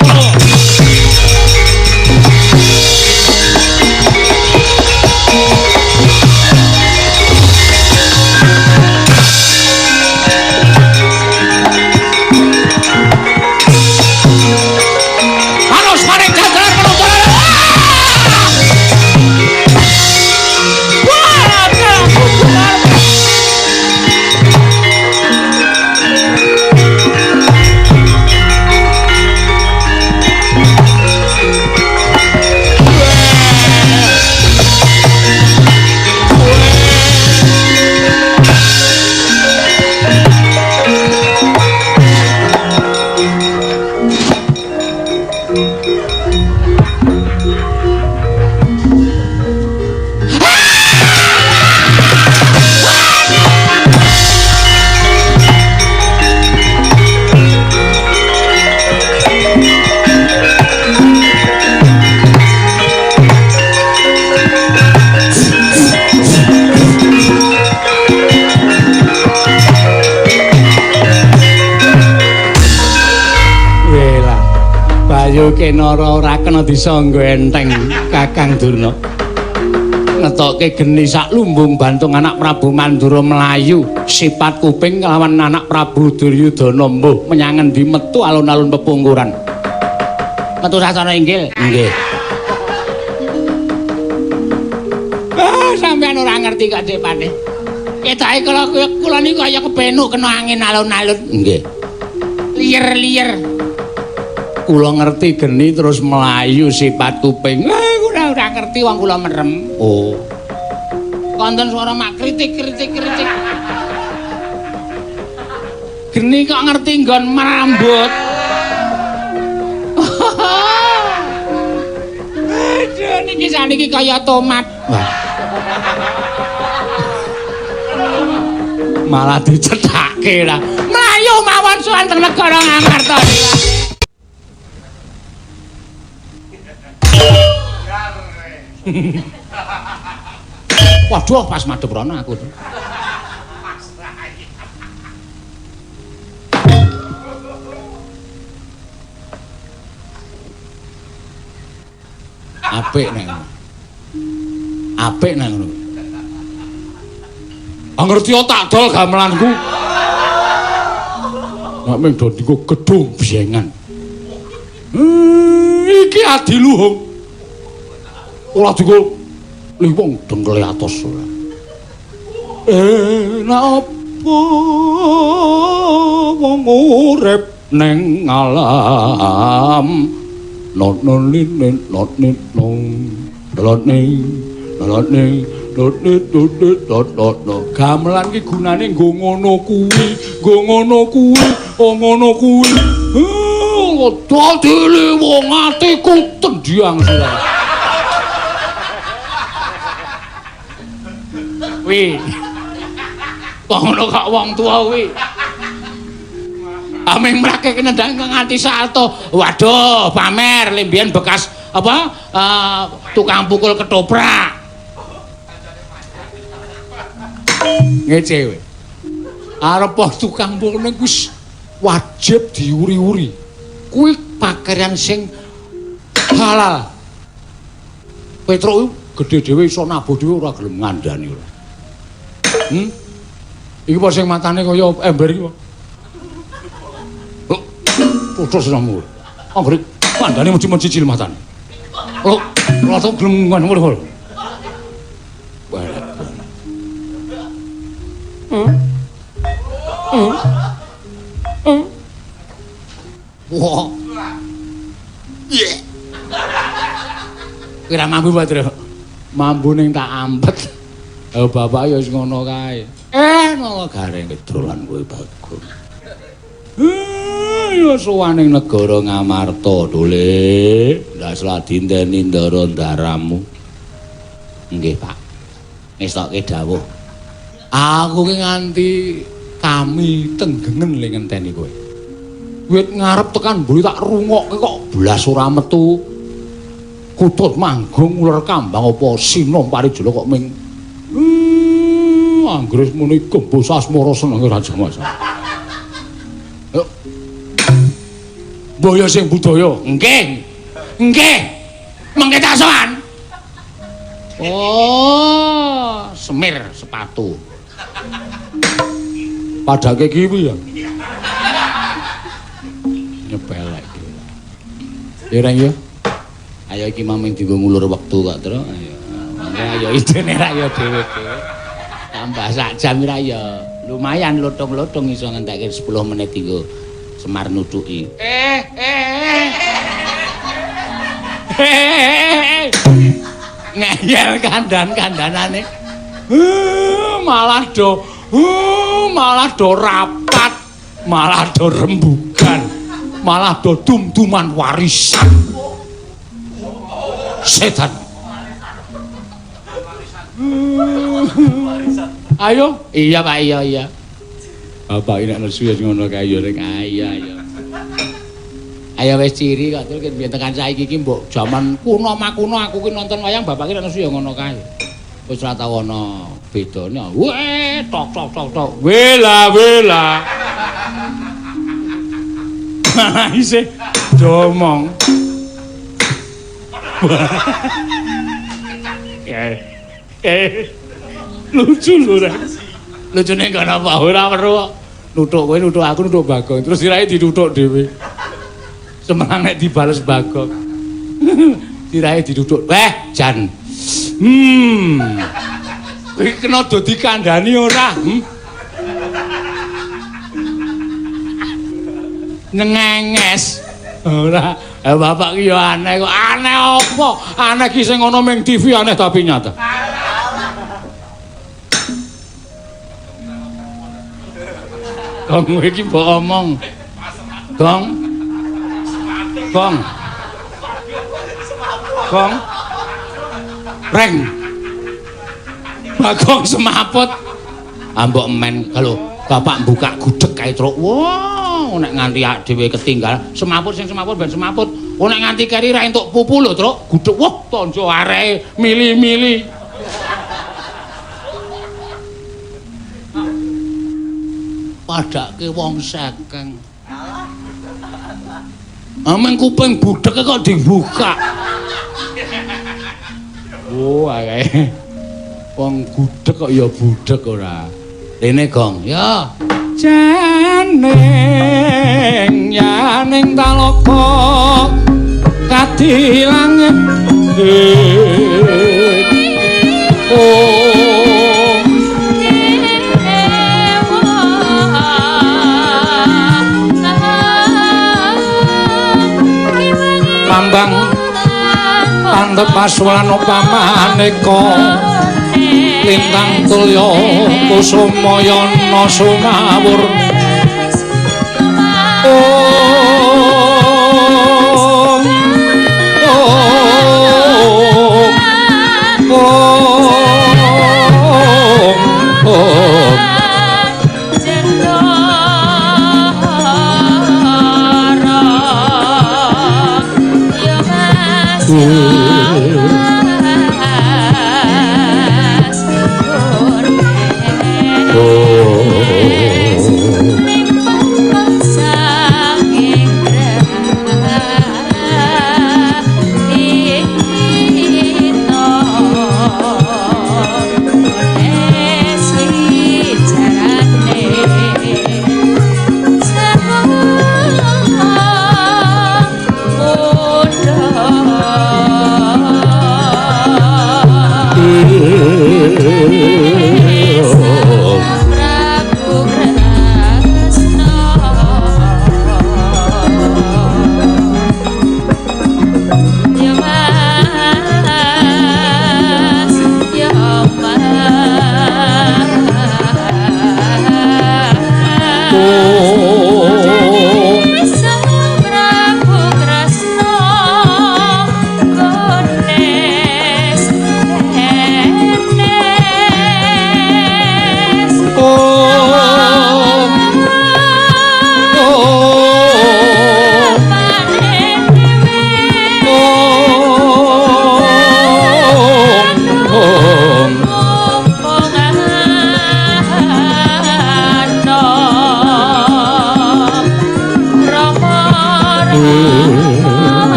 Kenara ora kena disangga enteng Kakang Durna. Ngetokke geni sak lumbung Bantung anak Prabu Mandura Melayu, sipat kuping kelawan anak Prabu Duryudana mbuh menyang endi metu alun-alun pepungkuran. Metu sasana inggil. Nggih. Sampeyan ora ngerti kok Dik Pati. Ketake kula niku kaya kebenuk kena angin alun-alun. Nggih. Liyer-liyer. Kula ngerti geni terus melayu sipat kuping. Kula ora ngerti wong kula merem. Oh. Konten suara mak kritik. Geni kok ngerti nggon merambut. Aduh niki saniki kaya tomat. Wah. Malah dicethake lah. Melayu mawon suwanten negara Ngamarta. Waduh pas madhep rono aku tuh. Apik nek ngono. Ngerti tak dol gamelanku. Nek ming do dienggo gedung biyengan. Iki adiluhung. Ora dienggo liwung dengkele atos. Napa wong urip ning alam nonolin gamelan ki gunane nggo ngono kuwi dadi wong atiku tendiang sira wi kok ngono kok wong tuwa kuwi ameng mrake nendang nganti salto waduh pamer lembian bekas apa tukang pukul ketoprak ngece we arep tukang pukul niku wajib diuri-uri kuwi pakaian sing halal Petro gede dhewe iso nabuh dhewe ora gelem ngandani ora iki apa sing matane kaya ember iki putus namu anggere kandhane mesti cicil matane ora tau gelem ngono wah kira mambu Patro mambu ning tak ampet bapak ya wis ngono kae ngono gareng kedrolan kowe bagus ya suwaning negara Ngamarta dole ndak sladinteni ndara ndaramu nggih Pak ngestokke dawuh aku ki nganti kami tenggengen le ngenteni kowe wit ngarep tekan mburi tak rungokke kok blas ora metu kutut manggung uler kambang apa sinom parijala kok ming Anggris muni kembus asmara senenge Raja Mas. Yo. Boyo sing budaya. Nggih. Nggih. Mengke tak sowan. Oh, semir sepatu. Padake kiwi ya. Nyepelek iki. Ya Reng ya. Ayo iki maming dienggo ngulur wektu kok, Tru. Ayo. Ayo idene ra ya dhewe-dhewe. Tambah sak jam ra ya. Lumayan lothong-lothong iso ngentekke 10 menit dienggo Semar nutuki. Ngeyel kandan-kandanane. Malah do rapat, malah do rembugan, malah do dum-duman warisan. Setan. Ayo, iya Pak, iya. Bapak ini nesu ya ngono kae ya Rek. Ayo. Ayo wis ciri kok terus biyen tekan saiki iki mbok jaman kuno makuno aku ki nonton wayang bapak ki nesu ya ngono kae. Wis ora tau ana bedane. Weh, tok. Wela. Isih domong. Lucu lho Rek. Lucune kono apa ora weruh. Nuthuk kowe, nuthuk aku, nuthuk Bagong. Terus sirahe dituthuk dhewe. Semarang nek dibales Bagong. Sirahe dituthuk. Jan. Iki kena do dikandhani ora? Nengenges. Ora. Bapak ki yo aneh kok. Aneh apa? Aneh ki sing ana ning TV aneh tapi nyata. Gong iki mbok omong. Gong. Reng. Bagong semaput. Ambok men kalau bapak buka gudeg kae truk. Wah, nek nganti ak dhewe ketinggal, semaput ben semaput. Nek nganti keri ra entuk pupu lho, Truk. Gudeg wah tonjo areke mili-mili. Padake wong sekeng. Ameng kuping budheke kok dibuka. Oh, ae. Wong gudeg kok ya budheg ora. Rene Gong, ya. Janing yaning talaka kadilang. Lambang tandep paswan pamaneka lintang tulya kusumayana sumawur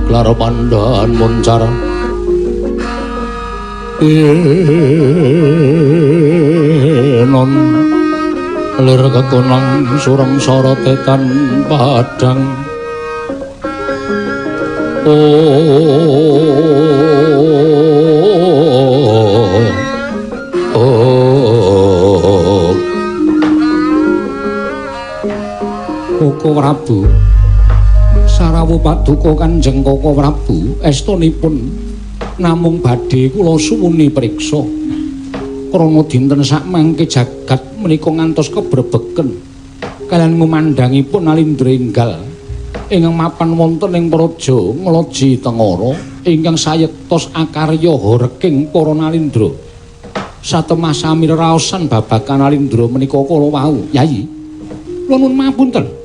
Klar pandhan moncar non lir kekonang sureng sorotetan padang Koko Prabu Sarawu paduka Kanjeng Koko Prabu estunipun namung badhe kula suwuni priksa krana dinten sakmangke jagat menika ngantos kebrebeken kaliyan ngumandhangipun Nalindra enggal ingkang mapan wonten ing praja Ngloji Tengara ingkang sayektos akarya reking para Nalindra satemah sami raosan babagan Nalindra menika kala wau Yayi kula nuwun mapunten.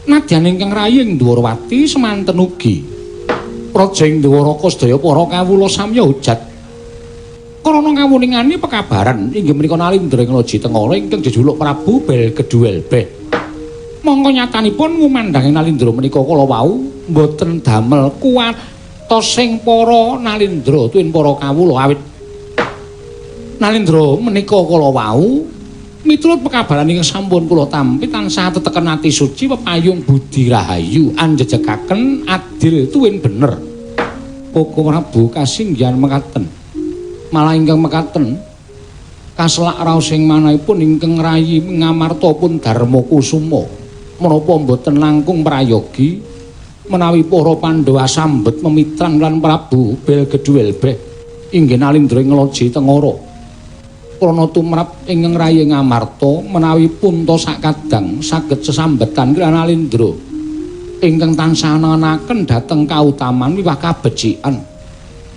Nadyan ingkang raying Dwarawati semanten ugi Projeng Dwaraka sedaya para kawula samya hujat. Krana ngawuningani pekabaran inggih menika Nalindra Ngloji Tengara ingkang jejuluk Prabu Belgeduelbeh. Mongko nyatanipun ngumandhangi Nalindra menika kala wau mboten damel kuwatosing para Nalindra tuwin para kawula awit Nalindra menika kala wau miturut pekabaran ingkang sampun kula tampi tansah teteken ati suci pepayung budi rahayu anjejegaken adil tuwin bener. Koko Prabu kasinggihan mekaten. Malah ingkang mekaten kaselak raos ing manahipun ingkang rayi ngamarta pun Darma Kusuma menapa mboten langkung prayogi menawi para Pandhawa sambet memitran lan Prabu Belgeduelbeh inggih Nalindra Ngloji Tengara. Krana tumrap ingkang rayi ngamarta menawi punta sakadang saged sesambetan kaliyan Nalindra ingkang tansah nenaken dhateng kautaman miwah kabecikan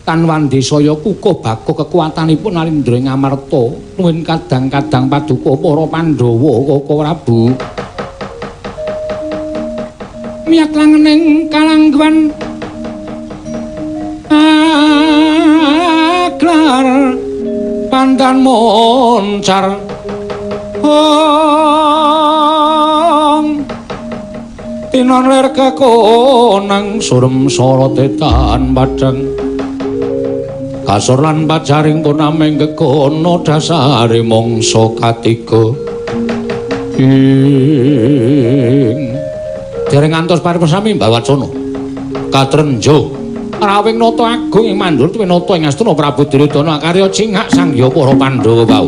kanwandi saya kukuh baku kekuatanipun Nalindra ngamarta nuwun kadang-kadang paduka para Pandhawa Koko Prabu miyat langening kalangguan aglar pandan moncar tinon lir kekonang surem sorotetan padang kasor lan pajaring punaming kekono dasare mangsa katiga dereng ngantos paripesami Mbawacana katrenjo rawing nata agung ing mandhur tuwin nata ing Astana Prabu Duryudana karya cingak sangya para Pandhawa wau.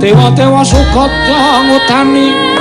Dewa-dewa Sugata ngutani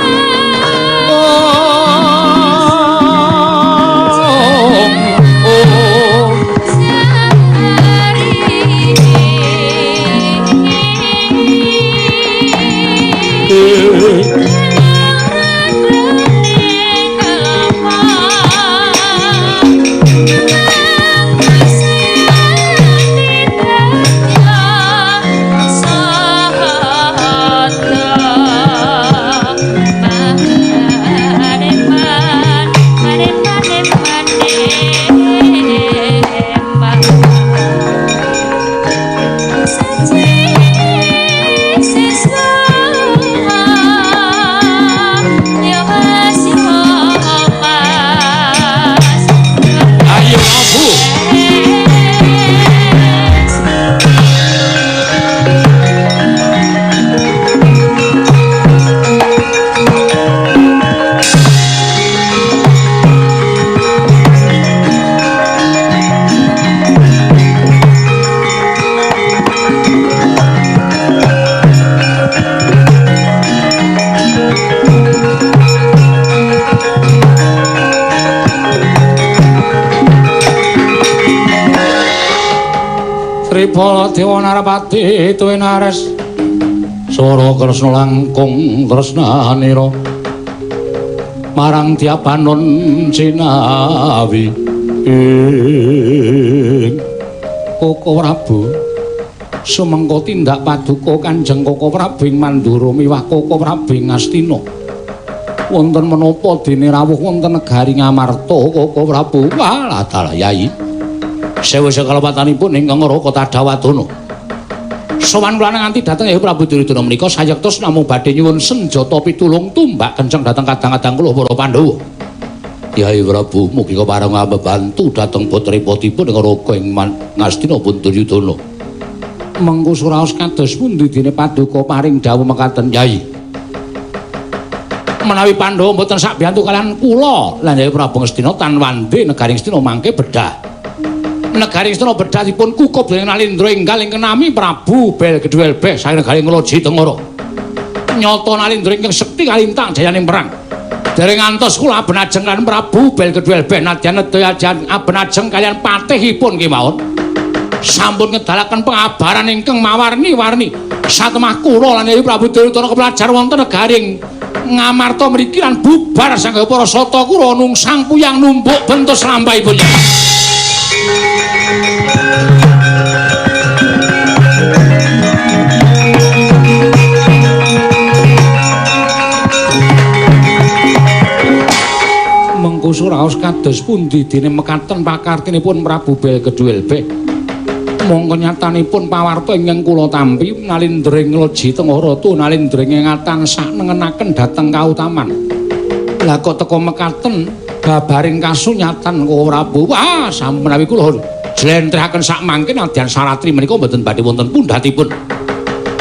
Dewa Narapati tuwin ares Sora Kresna langkung tresnanira marang Diapanon Cinawi Koko Prabu sumengko tindak paduka Kanjeng Koko Prabu ing Mandura miwah Koko Prabu ing Astina wonten menapa dene rawuh wonten negari Ngamarta Koko Prabu walah dalah Yai sewu sekalepatanipun ingkang Raka Tadawadana sowan kula nganti dhateng Hyang Prabu Duryudana menika sayektos namung badhe nyuwun senjata pitulung tumbak kenceng dhateng kadang-kadang kula para Pandhawa Yai Prabu mugi kepareng mbantu dhateng putripotipun ing Raka ing Ngastina pun Duryudana. Mengko suraos kados pundi dene paduka paring dawuh mekaten Yai. Menawi Pandhawa mboten sak biyantu kalian kula lan Yai Prabu Ngastina tan wande negari Ngastina mangke bedah. Negari Ngastina bedah dipun kukup dening Nalindra enggal ingkang nami Prabu Belgedwelbeh saking negari Ngloji Tengara. Nyata Nalindra ingkang sekti kalintang jayaning perang. Dereng ngantos kula abenajeng kaliyan Prabu Belgedwelbeh nadyan nedaya abenajeng kaliyan patihipun kemawon sampun ngedalaken pengabaran ingkang mawarni-warni satemah kula lan Yai Prabu Duryudana kepelajar wonten negaring Ngamarta mriki lan bubar sanggah para sata kula nungsang puyang numbuk bentus lampahipun. Mengko suraos kados pundi dene mekaten pakartinipun Prabu Belgedwelbeh mongko nyatanipun pawarta ingkang kula tampi Nalindring Ngloji Tengara tu Nalindring ingatan saknengenaken dhateng kautaman lah kok teka mekaten babaring kasunyatan kula Prabu wah sampun menawi kula jlentrehaken sak mangke nadyan saratri menika mboten badhe wonten pundhatipun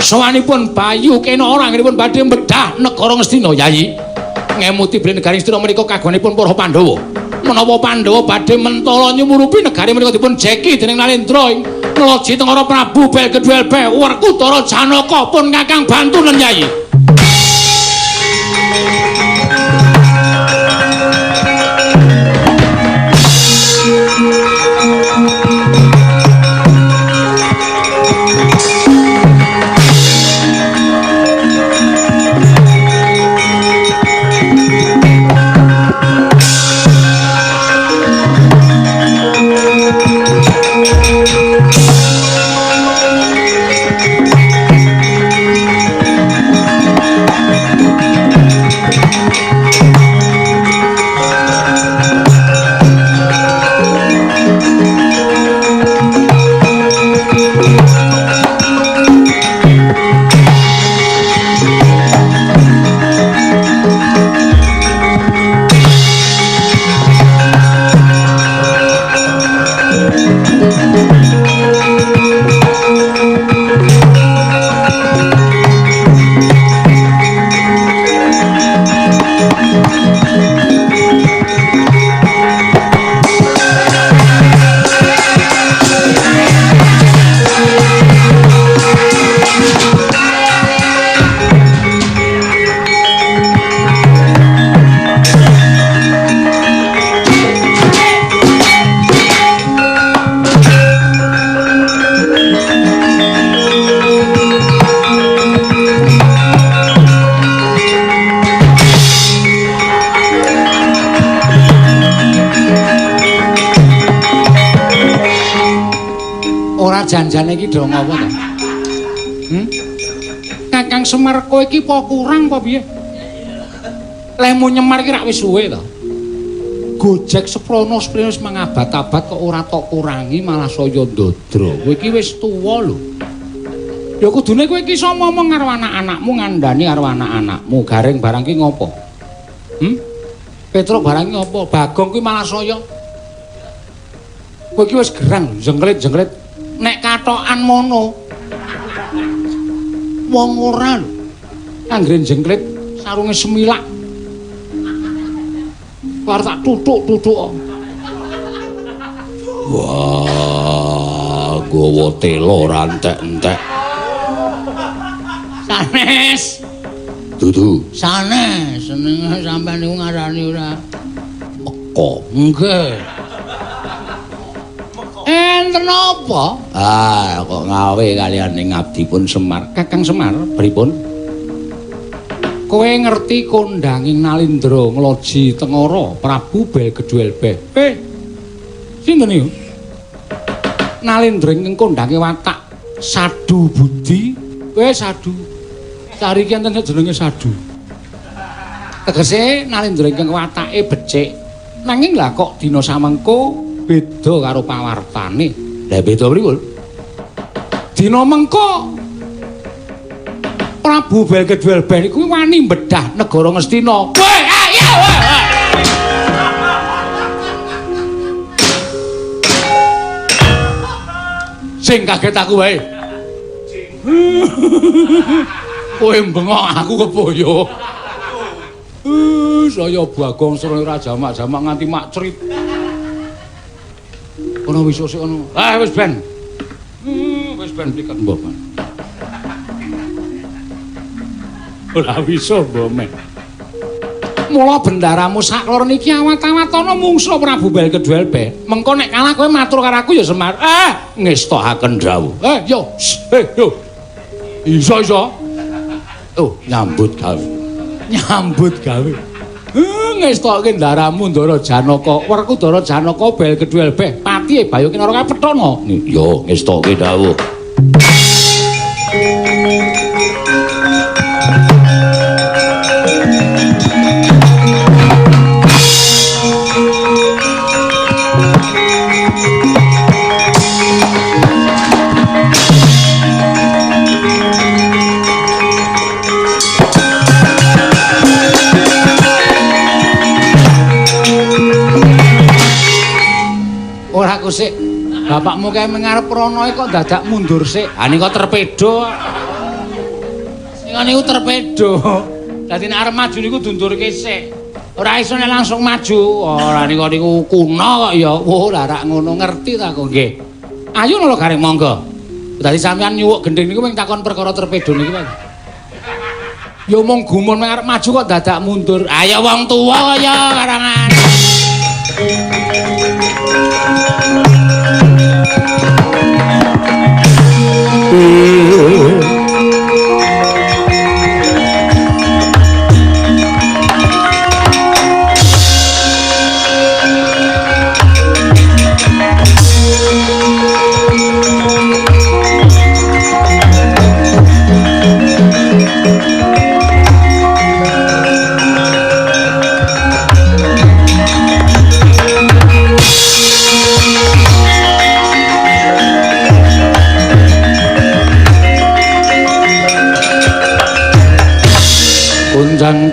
sawanipun Bayu Kenara anggenipun badhe mbedah negara Ngastina Yai ngemuti beli negari Ngastina menika kagunganipun para Pandhawa. Menawa Pandhawa badhe mentala nyumurupi negari menika dipun jeki dening Nalindra ing Ngloji Tengara Prabu Belgedwelbeh Werkudara Janaka pun kakang bantunen Yai. Janjane iki do ngopo to? Kakang Semar kowe iki apa kurang apa piye? Lemu nyemar iki rak wis suwe to. Gojek seprono wis mangabat-abat kok ora tok kurangi malah saya ndodro. Kowe iki wis tuwa lho. Ya kudune kowe iki iso ngomong karo anak-anakmu ngandani karo anak-anakmu. Garing barang ki ngopo? Petruk barang ki ngopo? Bagong kuwi malah saya. Kowe iki wis gerang jengklit-jengklit. Nek katokan mono wong ora lho anggere jengklit sarunge semilak karo tak tutuk-tutuk wah gowo telo rantek-entek sanes dudu sanes seneng sampean niku ngarani ora kok nggih enten apa? Kok ngawe kalian ning abdipun Semar. Kakang Semar, pripun? kowe ngerti kondanging Nalindra ngloji tengara Prabu Belgedwelbeh. Sinten iki? Nalindra ing kondange watak Sadu Budi. Sadu. Cari ki enten jenenge Sadu. Tegese Nalindra ingkang watake becik. Nanging lah kok dina samengko beda karo pawartane. Lah beda pripun? Dina mengko Prabu Belgedwelbeh kuwi wani mbedah negara Ngastina. Weh, ayo. Sing kaget aku wae. Kowe bengok aku keboyo. Saya Bagong Srana ora jamak-jamak nganti mak crit. Ono wis sik ono. Wis ben. Wis ben pliket mbok. Ora bisa mbok. Mula bendaramu saklor niki awat-awatana mungsuh Prabu Belgedwelbeh. Mengko nek kalah kowe matur karo aku ya Semar. Ngestohaken dawuh. Yo. Yo. Iso. Oh, nyambut gawe. Ngestokke ndaramu Ndara Janaka. Werkudara Janaka Belgedwelbeh. Patihe Bayu Kinara kapethana. Yo, ngestokke dawuh. Ora aku sik. Bapakmu kae mengarep ronoe kok dadak mundur sik. Ha nika torpedo. Niku torpedo. Dadi nek arep maju niku dundurke sik. Ora iso nek langsung maju. Ora niku kuno kok ya. Ora rak ngono ngerti ta kok nggih. Ayo lho gareng monggo. Dadi sampean nyuwuk gending niku mung takon perkara torpedo niki, Pak. Ya mung gumun arep maju kok dadak mundur. Ayo wong tuwa kaya karangan.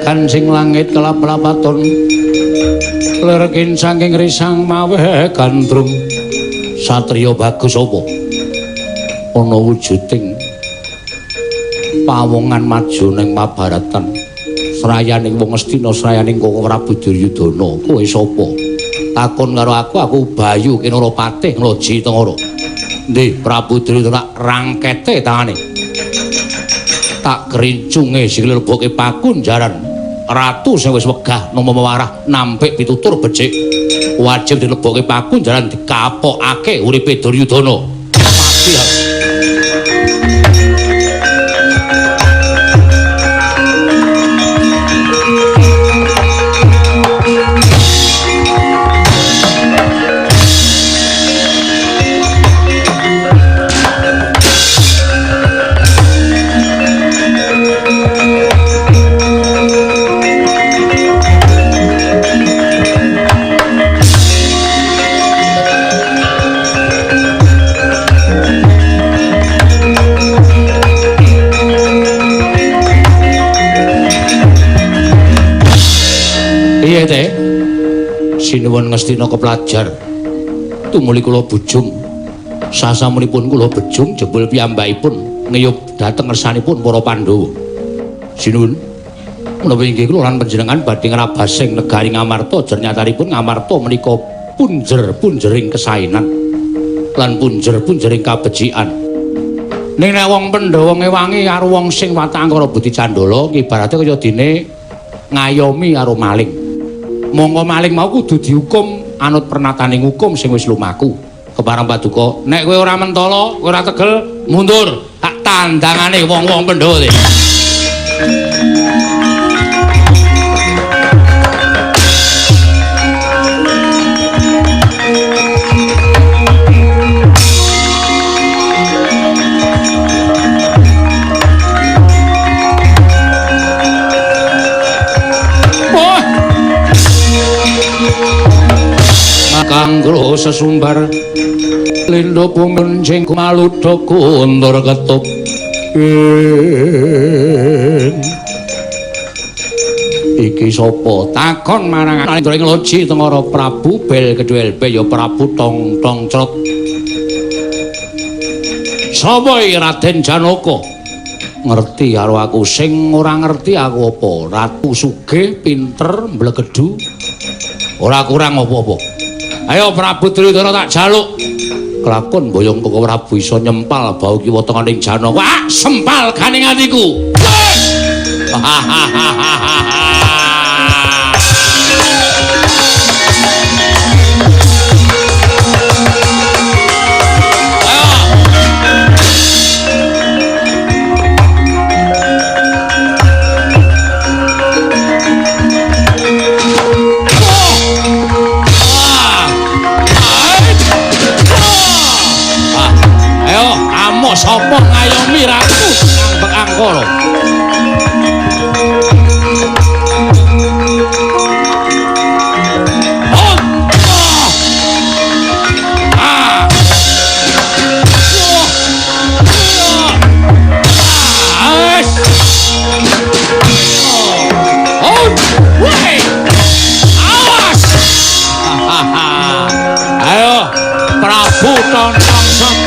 Kancing langit kelap-lapaton lerkin saking risang mawe gandrung satriya bagus apa ana wujuding pawongan maju ning Mabaratan srayaning wong Astina srayaning Koko Prabu Duryudana kowe sapa takon karo aku Bayu Kinara Patih ngloji tengara nggih Prabu Duryudana rangkete tangane tak kerincunge sing leboke pakunjaran ratu sing wis wegah nama mawarah nampik pitutur becik wajib dilebokke pakunjaran dikapokake uripe Duryudana pasti sinuwun Ngastina kepelajar tumuli kula bujung sasamunipun kula bejung jebul piyambakipun ngiyup dhateng ngersanipun para Pandhawa sinuwun menawi inggih kula lan panjenengan badhe ngrabasing negari Ngamarta jernyatanipun Ngamarta menika punjer-punjering kesaenan lan punjer-punjering kabecikan ning nek wong Pandhawa ngewangi karo wong sing watak Angkara Budi Candala ibarate kaya dene ngayomi karo maling monggo maling mau kudu dihukum anut pernataning hukum sing wis lumaku kepareng paduka nek kowe ora mentala kowe ora tegel mundur tak tandangane wong-wong Pandhawa kanggo sesumbar lindo pumenjing kumaludha kundur ketup iki sapa takon marang Nalendra Loji Tengara Prabu bel kedue LP ya Prabu tong tong crot sapa Raden Janaka ngerti karo aku sing ora ngerti aku apa ratu sugih pinter mblegedu ora kurang apa-apa ayo Prabu Duryudana tak jaluk kelakon boyong koko Prabu iso nyempal bau kiwa tenganing Janaka wah sempal ganing atiku sapa ngayomi ratu ngambek angkara ayo Prabu Tong-tong-sot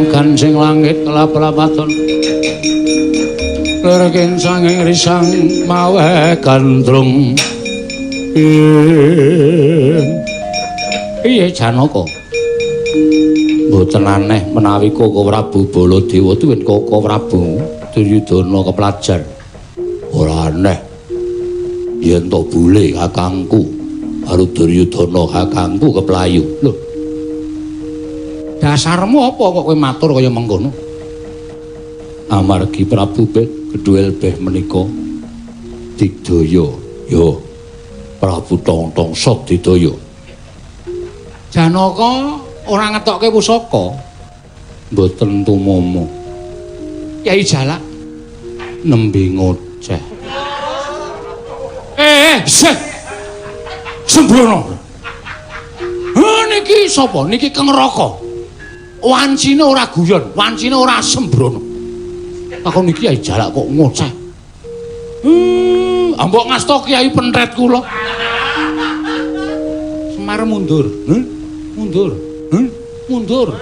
Kancing langit lap-lapaton lerking sanging risang mawe gandrung piye Janaka mboten aneh menawi Koko Prabu Baladewa tuwin Koko Prabu Duryudana kepelajar ora aneh yen to bule kakangku karo Duryudana kakangku keplayu lho dasarmu apa kok kowe matur kaya mengkono amargi Prabu kedue lebih menika digdaya yo Prabu Tong-tong-sot didaya Janaka ora ngetokke pusaka mboten tumomo Kyai Jalak nembe ngoceh sembrono niki sapa niki Kang Raka wancine ora guyon, wancine ora sembrono. Takon iki Kyai Jalak kok ngoceh. Ambok ngasta Kyai Pentret kula. Semar mundur. Mundur. Mundur.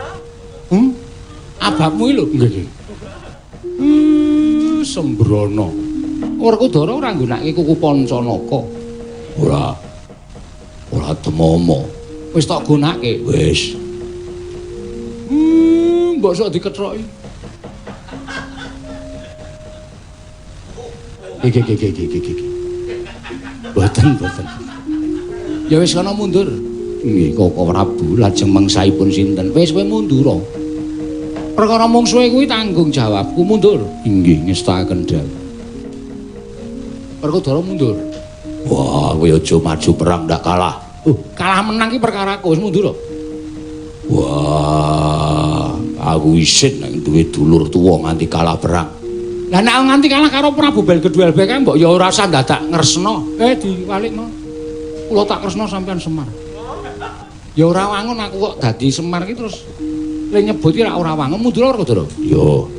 Ababmu lho. Nggih. Sembrono. Werkudara ora nggunakake kuku Pancanaka. Ora temomo. Wis tak gunakake. Wis. Mbok sok dikethroki. Iki. Boten. Ya wis kana mundur. Nggih, Koko Prabu lajeng mangsaipun sinten? Wis kowe mundur. Perkara mungsuhe kuwi tanggung jawabku mundur. Inggih, ngestakaken dal. Werkudara mundur. Wah, kowe aja maju perang ndak kalah. Kalah menang ki perkaraku wis mundur. Wah, aku isin nek duwe dulur tuwa nganti kalah perang. Lah nek nganti kalah karo Prabu Bel kedue LB kan mbok ya ora usah dadak ngresna. Diwalikno. Kula tak kresna sampean Semar. Ya ora wangun aku kok dadi Semar ki terus le nyebut ki ora wangun mundur ora Kodara. Yo.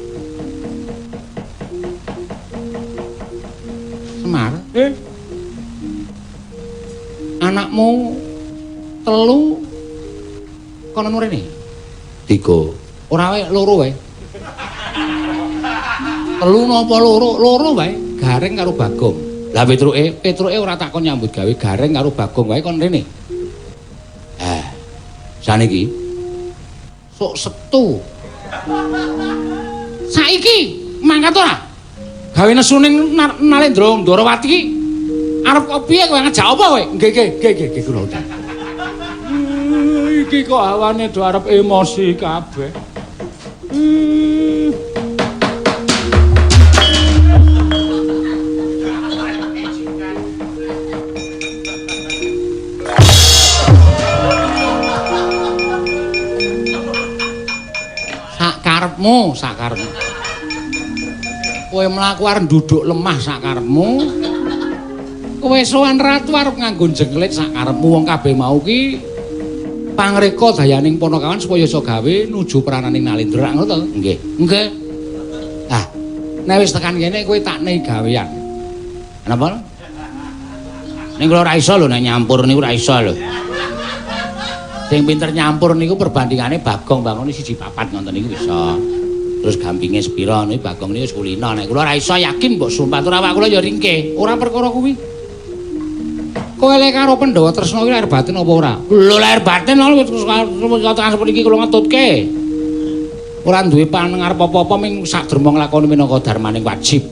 Semar. Anakmu telu kono mrene. 3. Ora wae loro wae. Telu napa loro? Loro wae. Gareng karo Bagong. Lah Petruke ora takon nyambut gawe, Gareng karo Bagong wae kon rene. Saniki sok Setu. Saiki mangkat ora? Gawe nesu ning Nalendra Ndarawati ki arep kok piye kowe ngejak apa kowe? Nggih kula. Iki kok awane do arep emosi kabeh. kowe mlaku arep nduduk lemah sak karepmu. Kowe sowan ratu arep nganggo jengklit sak karepmu. Wong kabeh mau ki pangreka dayaning Panakawan supaya iso gawe nuju prananing Nalindra ngono to? Nggih. Nggih. Ah, nek wis tekan kene kowe tak nehi gawean. Napa? Ning kula ora iso lho nek nyampur niku ora iso lho. Sing pinter nyampur niku perbandingane Bagong bangone 1/4 ngoten niku bisa. Terus gampinge sepira niku Bagong niku wis kulina. Nek kula ora iso yakin mbok sumpah tur awak kula ya ringkih. Ora perkara kuwi. Kowe lek karo Pandhawa tresna iki lahir batin apa ora? Lho lahir batin wis tekan seperti iki kula ngetutke. Ora duwe pangarep apa-apa ming sadurunge nglakoni minangka darmaning wajib.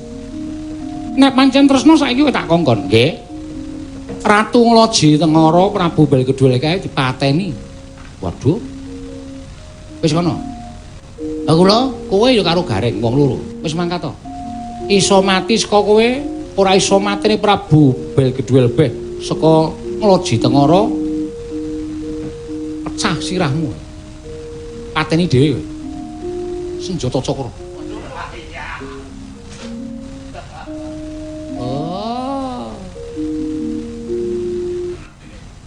Nek pancen tresna saiki kowe tak kongkon, nggih. Ratu Ngloji Tengara Prabu Balkedul kae dipateni. Waduh. Wis kono. Lah kula kowe ya karo Gareng wong loro. Wis mangkat to. Iso mati saka kowe, ora iso matine Prabu Balkedul beh saka Ngloji Tengara. Pecah sirahmu. Pateni dhewe. Senjata cakra.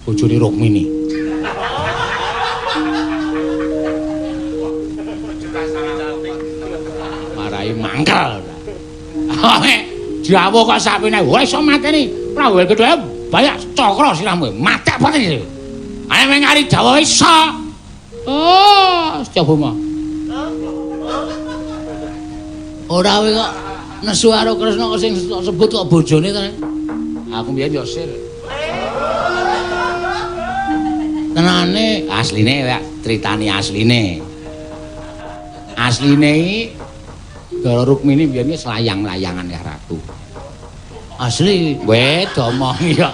Bojone Rukmini. Marai mangkel. Jawa kok sapine wis iso mateni. Prabu Balkedul banyak cakra sirahmu. Matek pati. Ayo mengari Jawa iso. Oh, coba mah. Ora kowe kok nesu karo Kresna sing sebut kok bojone to. Aku mbiyen yo sir. Tenane asline ya critani asline. Asline iki Dara Rukmini biyen iki selayang-layangan ya ratu. Asli, wedo omong ya.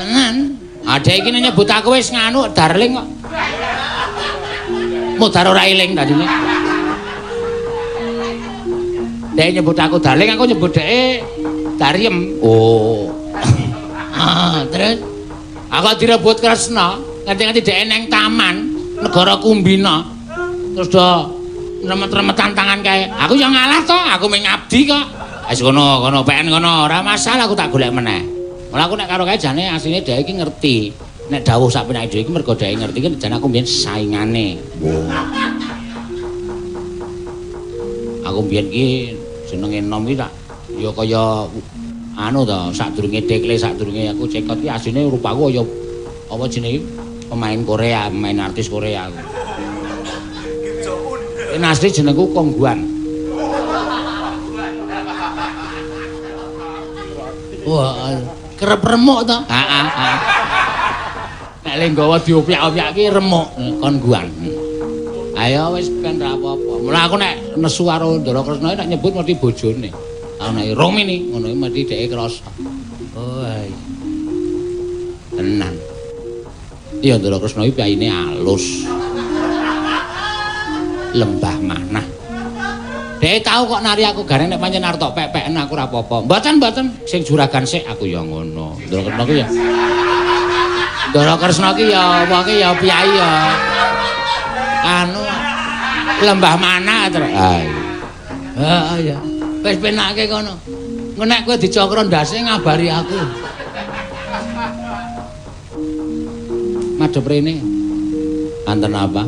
Tenan. Adek iki nyebut aku wis nganu darling kok. Mudhar ora eling dadine. Dek nyebut aku darling, aku nyebut dhek Dariem. Oh. Terus aku direbut Kresna. Nganti-nganti dhek neng taman negara Kumbina. Terus do remet-remetan tangan kae. Aku yang ngalah to, aku mung ngabdi kok. Wis kono PN kono, ora masalah aku tak golek meneh. Mula aku nek karo kae jane asline dhek iki ngerti. Nek dawuh sak penake dhewe iki mergo dhek ngerti kan jane aku mbiyen saingane. Aku mbiyen iki jenenge enom iki tak ya kaya anu to, sadurunge Dekle, sadurunge aku cekot iki asline rupaku kaya apa jenenge pemain Korea, pemain artis Korea aku. Ini asli jenengku Kongguan. Wah, kerep remuk to? Heeh. Nek le nggawa diopyak-opyak ki remuk Kongguan. Ayo wis ben ra apa-apa. Mula aku nek nesu karo Ndara Kresna nek nyebut mesti bojone. Ana Rukmini ngono mesti dheke krasa. Oh, tenan. Iya Ndara Kresna iki pyaine alus. Lembah manah. Dhek tau kok nari aku Gareng nek pancen arep tok pek-peken aku ora apa-apa. Mboten sing juragan sik aku ya ngono. Ndara Kresna ku ya. Ndara Kresna ki ya wonge ya piyai ya. Anu lembah manah terus. Ah ya. Wis penake kono. Engko nek kowe dicokro ndase ngabari aku. Madhep rene. Anten apa?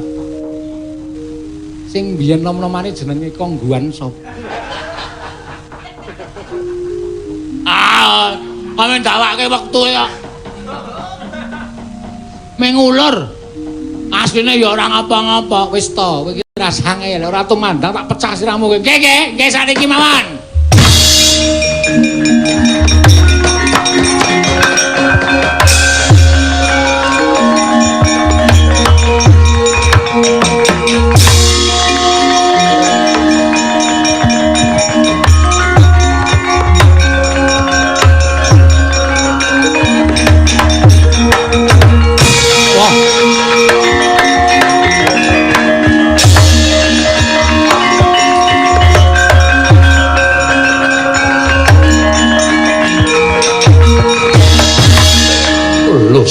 Sing biyen nom-nomane jenenge Kongguan sapa? Ah, kame ndawake wektu ya. Mengulur. Asline ya ora ngapa-ngapa. Wis to, kowe iki rasane ora tumandang tak pecah sirahmu kowe. Nggih, saniki mawon.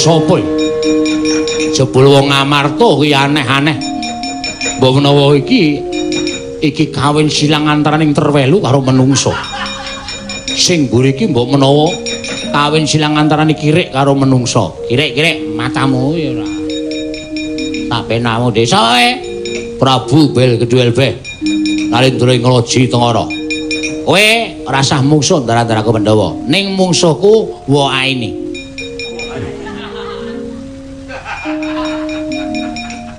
Sapa iki? Jebul wong Amarta kuwi aneh-aneh. Mbok menawa iki iki kawin silang antaraning terwelu karo menungso. Sing mburi iki mbok menawa kawin silang antaraning kirik karo menungso. Kirik matamu ya ora. Tak penamu desa wae. Prabu Bel Kedhuelbeh. Nalindra ing Loji Tengara. Kowe ora sah mungsuh ndara-ndaraku Pandhawa. Ning mungsuhku Wa Aini.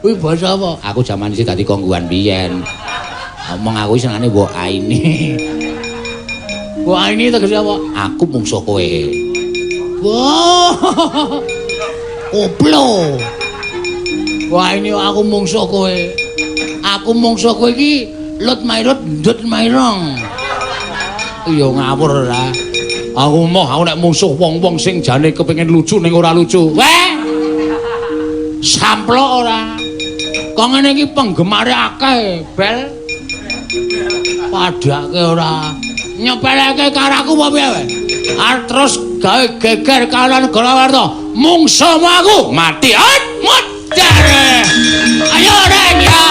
Kuwi basa apa? Aku jaman iki dadi kongguan biyen. Ngomong aku senengane Wa Aini. Wa Aini tegese apa? Aku mungsuh kowe. Wah. Oplo. Wah ini aku mungsuh kowe. Aku mungsuh kowe iki lut my lut, ndut my rong. Iya ngawur ora. Aku aku nek mungsuh wong-wong sing jane kepengin lucu ning ora lucu. Weh. Samplok ora. Kok ngene iki penggemare akeh, Bel. Padake ora. Nyepeleke karo aku apa piye wae? Terus gawe geger karo Galawarta. Mungsuhmu aku mati. Mut. Ayo Ren ya.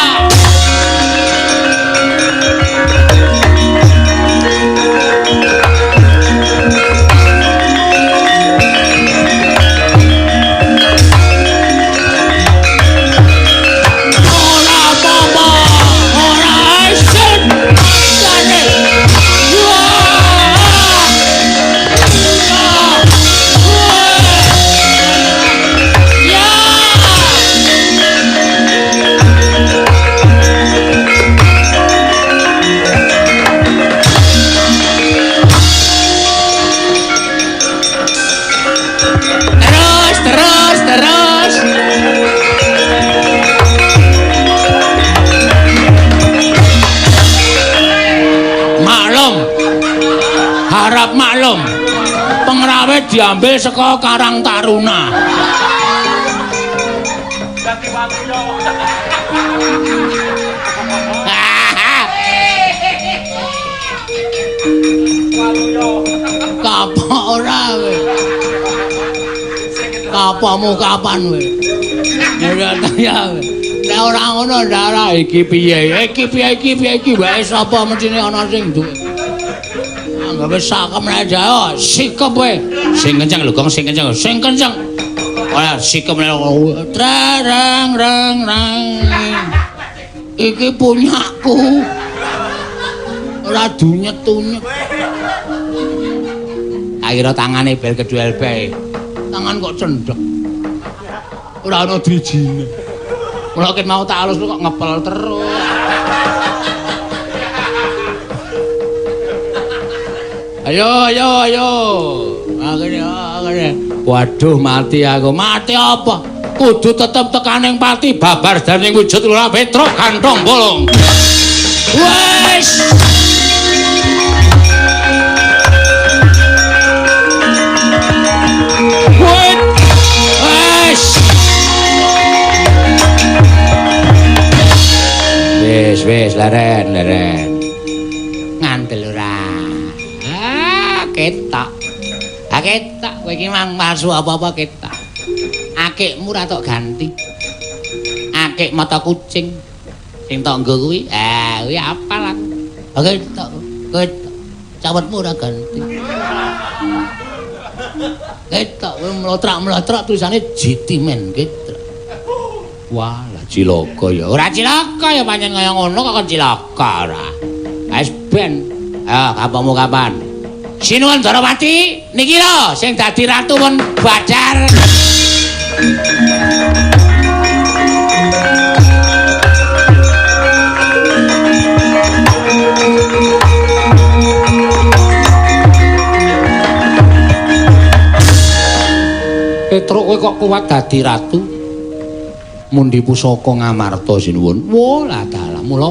Diambil saka Karang Taruna. Kapok ora kowe. Kapokmu kapan kowe? Ya ya. Nek ora ngono ndara iki piye? Iki wae sapa mestine ana sing duwe. Anggape sakem aja, sikep kowe. Sing kenceng lho, Gong, sing kenceng. Ora sikep rang rang rang. Iki punyaku. Ora dunyet-unyet. Akhire tangane Bel Kedhuelbeh. Tangan kok cendhek. Ora ana drijine. Mula ket mau tak alus kok ngepel terus. Ayo. Akhirnya. Waduh mati aku. Mati apa? Kudu tetep tekaning pati babar daning wujud ora petruk kantong bolong. Wes. Wes leren. Ngantel ora. Ketok. Ketok kowe iki mang palsu apa-apa ketok. Akikmu ra tok ganti. Akik mata kucing sing tok nggo kuwi. Kuwi apal aku. Ketok. Cawetmu ora ganti. Ketok kowe mlotrak tulisane Jitimen ketok. Wah, lah cilaka ya. Ora cilaka ya pancen kaya ngono kok cilaka ora. Wis ben. Ayo kapokmu kapan? Sinuwun Darawati niki lho sing dadi ratu pun badar. Petruk kowe kok kuat dadi ratu? Mundi pusaka Ngamarta sinuwun. Wah, dalah mula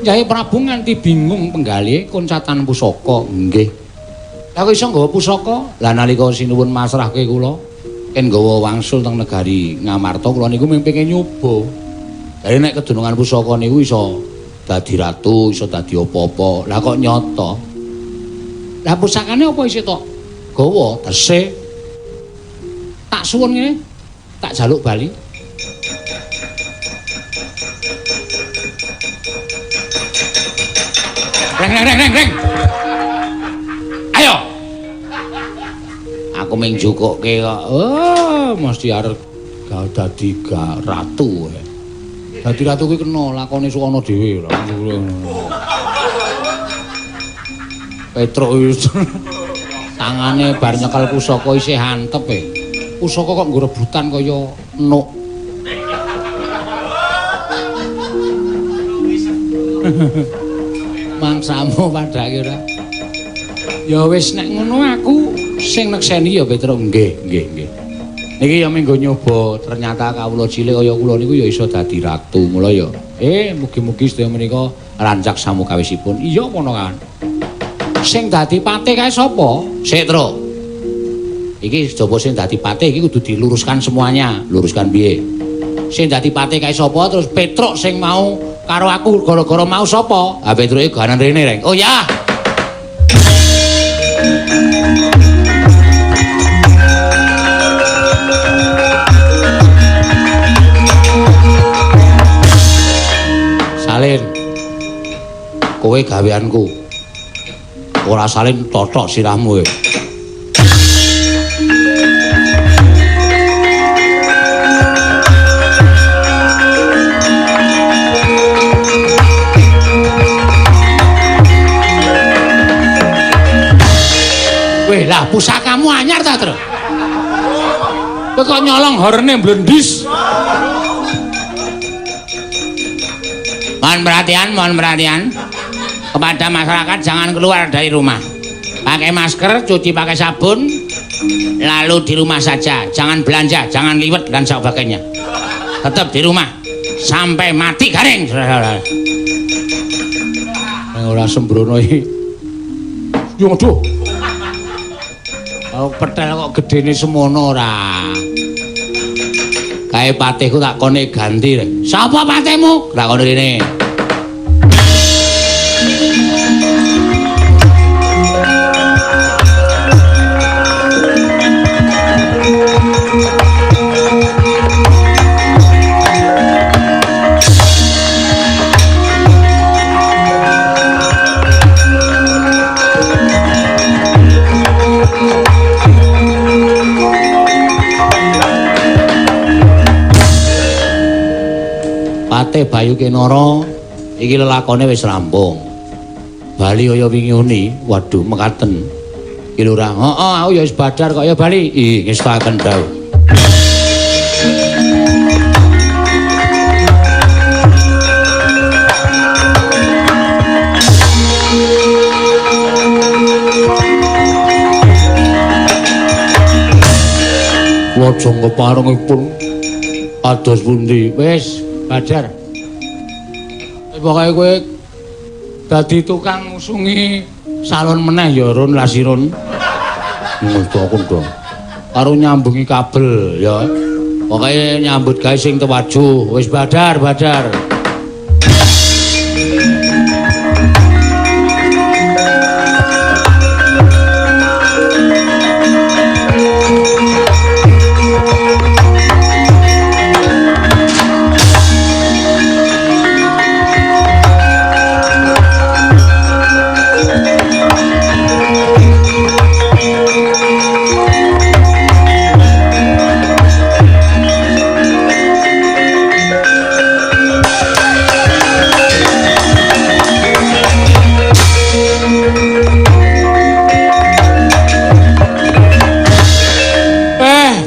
Jaya Prabu nganti bingung penggalih koncatan pusaka. Nggih. Lah kok iso nggawa pusaka? Lah nalika sinuwun masrahke kula ken nggawa wangsul teng negari Ngamarta kula niku mung pengin nyoba. Jadi nek kedunungan pusaka niku iso dadi ratu, iso dadi apa-apa. Lah kok nyata. Lah pusakane apa isih tok gawa tesih. Tak suwun ngene, tak jaluk bali. Reng. Ayo. Aku ming jukuke kok. Oh, mesti arep dadi ratu. Dadi ratu kuwi kena lakone suwana dhewe. Petruk tangane bar nyekel pusaka isih antep Pusaka kok nggo rebutan kaya nuk. Mangsamu padake ora. Ya wis nek ngono aku sing nekseni ya Petruk. Nggih. Niki ya menggo nyoba, ternyata kawula cilik kaya kula niku ya iso dadi ratu. Mula ya mugi-mugi sedaya menika rancak samukawisipun. Iya ponakan. Sing dadi patih kae sapa? Sik, Truk. Iki coba sing dadi patih iki kudu diluruskan semuanya. Luruskan piye? Sing dadi patih kae sapa? Terus Petruk sing mau karo aku gara-gara mau sapa? Ah Petruke ganan rene, Reng. Oh ya. Salin. Kowe gaweanku. Ora salin totok sirahmu. Weh lah pusakamu anyar ta, Tru? Kowe kok nyolong horene blendis. Mohon perhatian. Kepada masyarakat jangan keluar dari rumah. Pakai masker, cuci pakai sabun, lalu di rumah saja. Jangan belanja, jangan liwet dan sebagainya. Tetap di rumah sampai mati garing. Ora sembrono iki. Yo aduh. Oh, petel kok gedene semono ora. Kae patihku tak kone ganti. Sapa patihmu? Tak kone rene. Patih Bayu Kenara iki lelakone wis rampung. Bali kaya wingi uni, waduh mekaten. Iki Lurah. Heeh, aku ya wis badar kok ya Bali. Ih, ngestaken dawuh. Lajeng keparengipun ados pundi? Wis Badar. Pokoke kowe dadi tukang ngusungi salon meneh ya Ron Lasiron. Ngono karo nyambungi kabel ya. Pokoke nyambut gawe sing tewajuh. Wis Badar.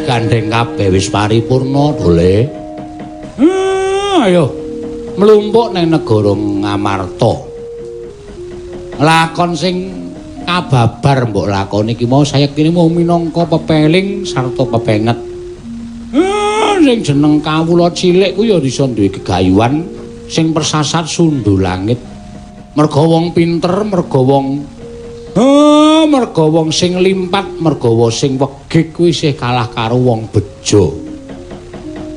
Gandeng kabeh wis paripurna dole. Ayo mlumpuk ning negara Ngamarta. Lakon sing kababar mbok lakoni iki mau sayektine mung minangka pepeling sarta pepenget. Sing jeneng kawula cilik ku ya bisa duwe gegayuhan sing persasat sundul langit. Merga wong pinter, merga wong sing limpat, merga wong sing wegik kuwi isih kalah karo wong bejo.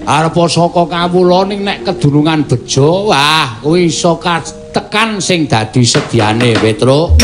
Arep saka kawula ning nek kedunungan bejo, wah kuwi iso tekan sing dadi sediane Petruk.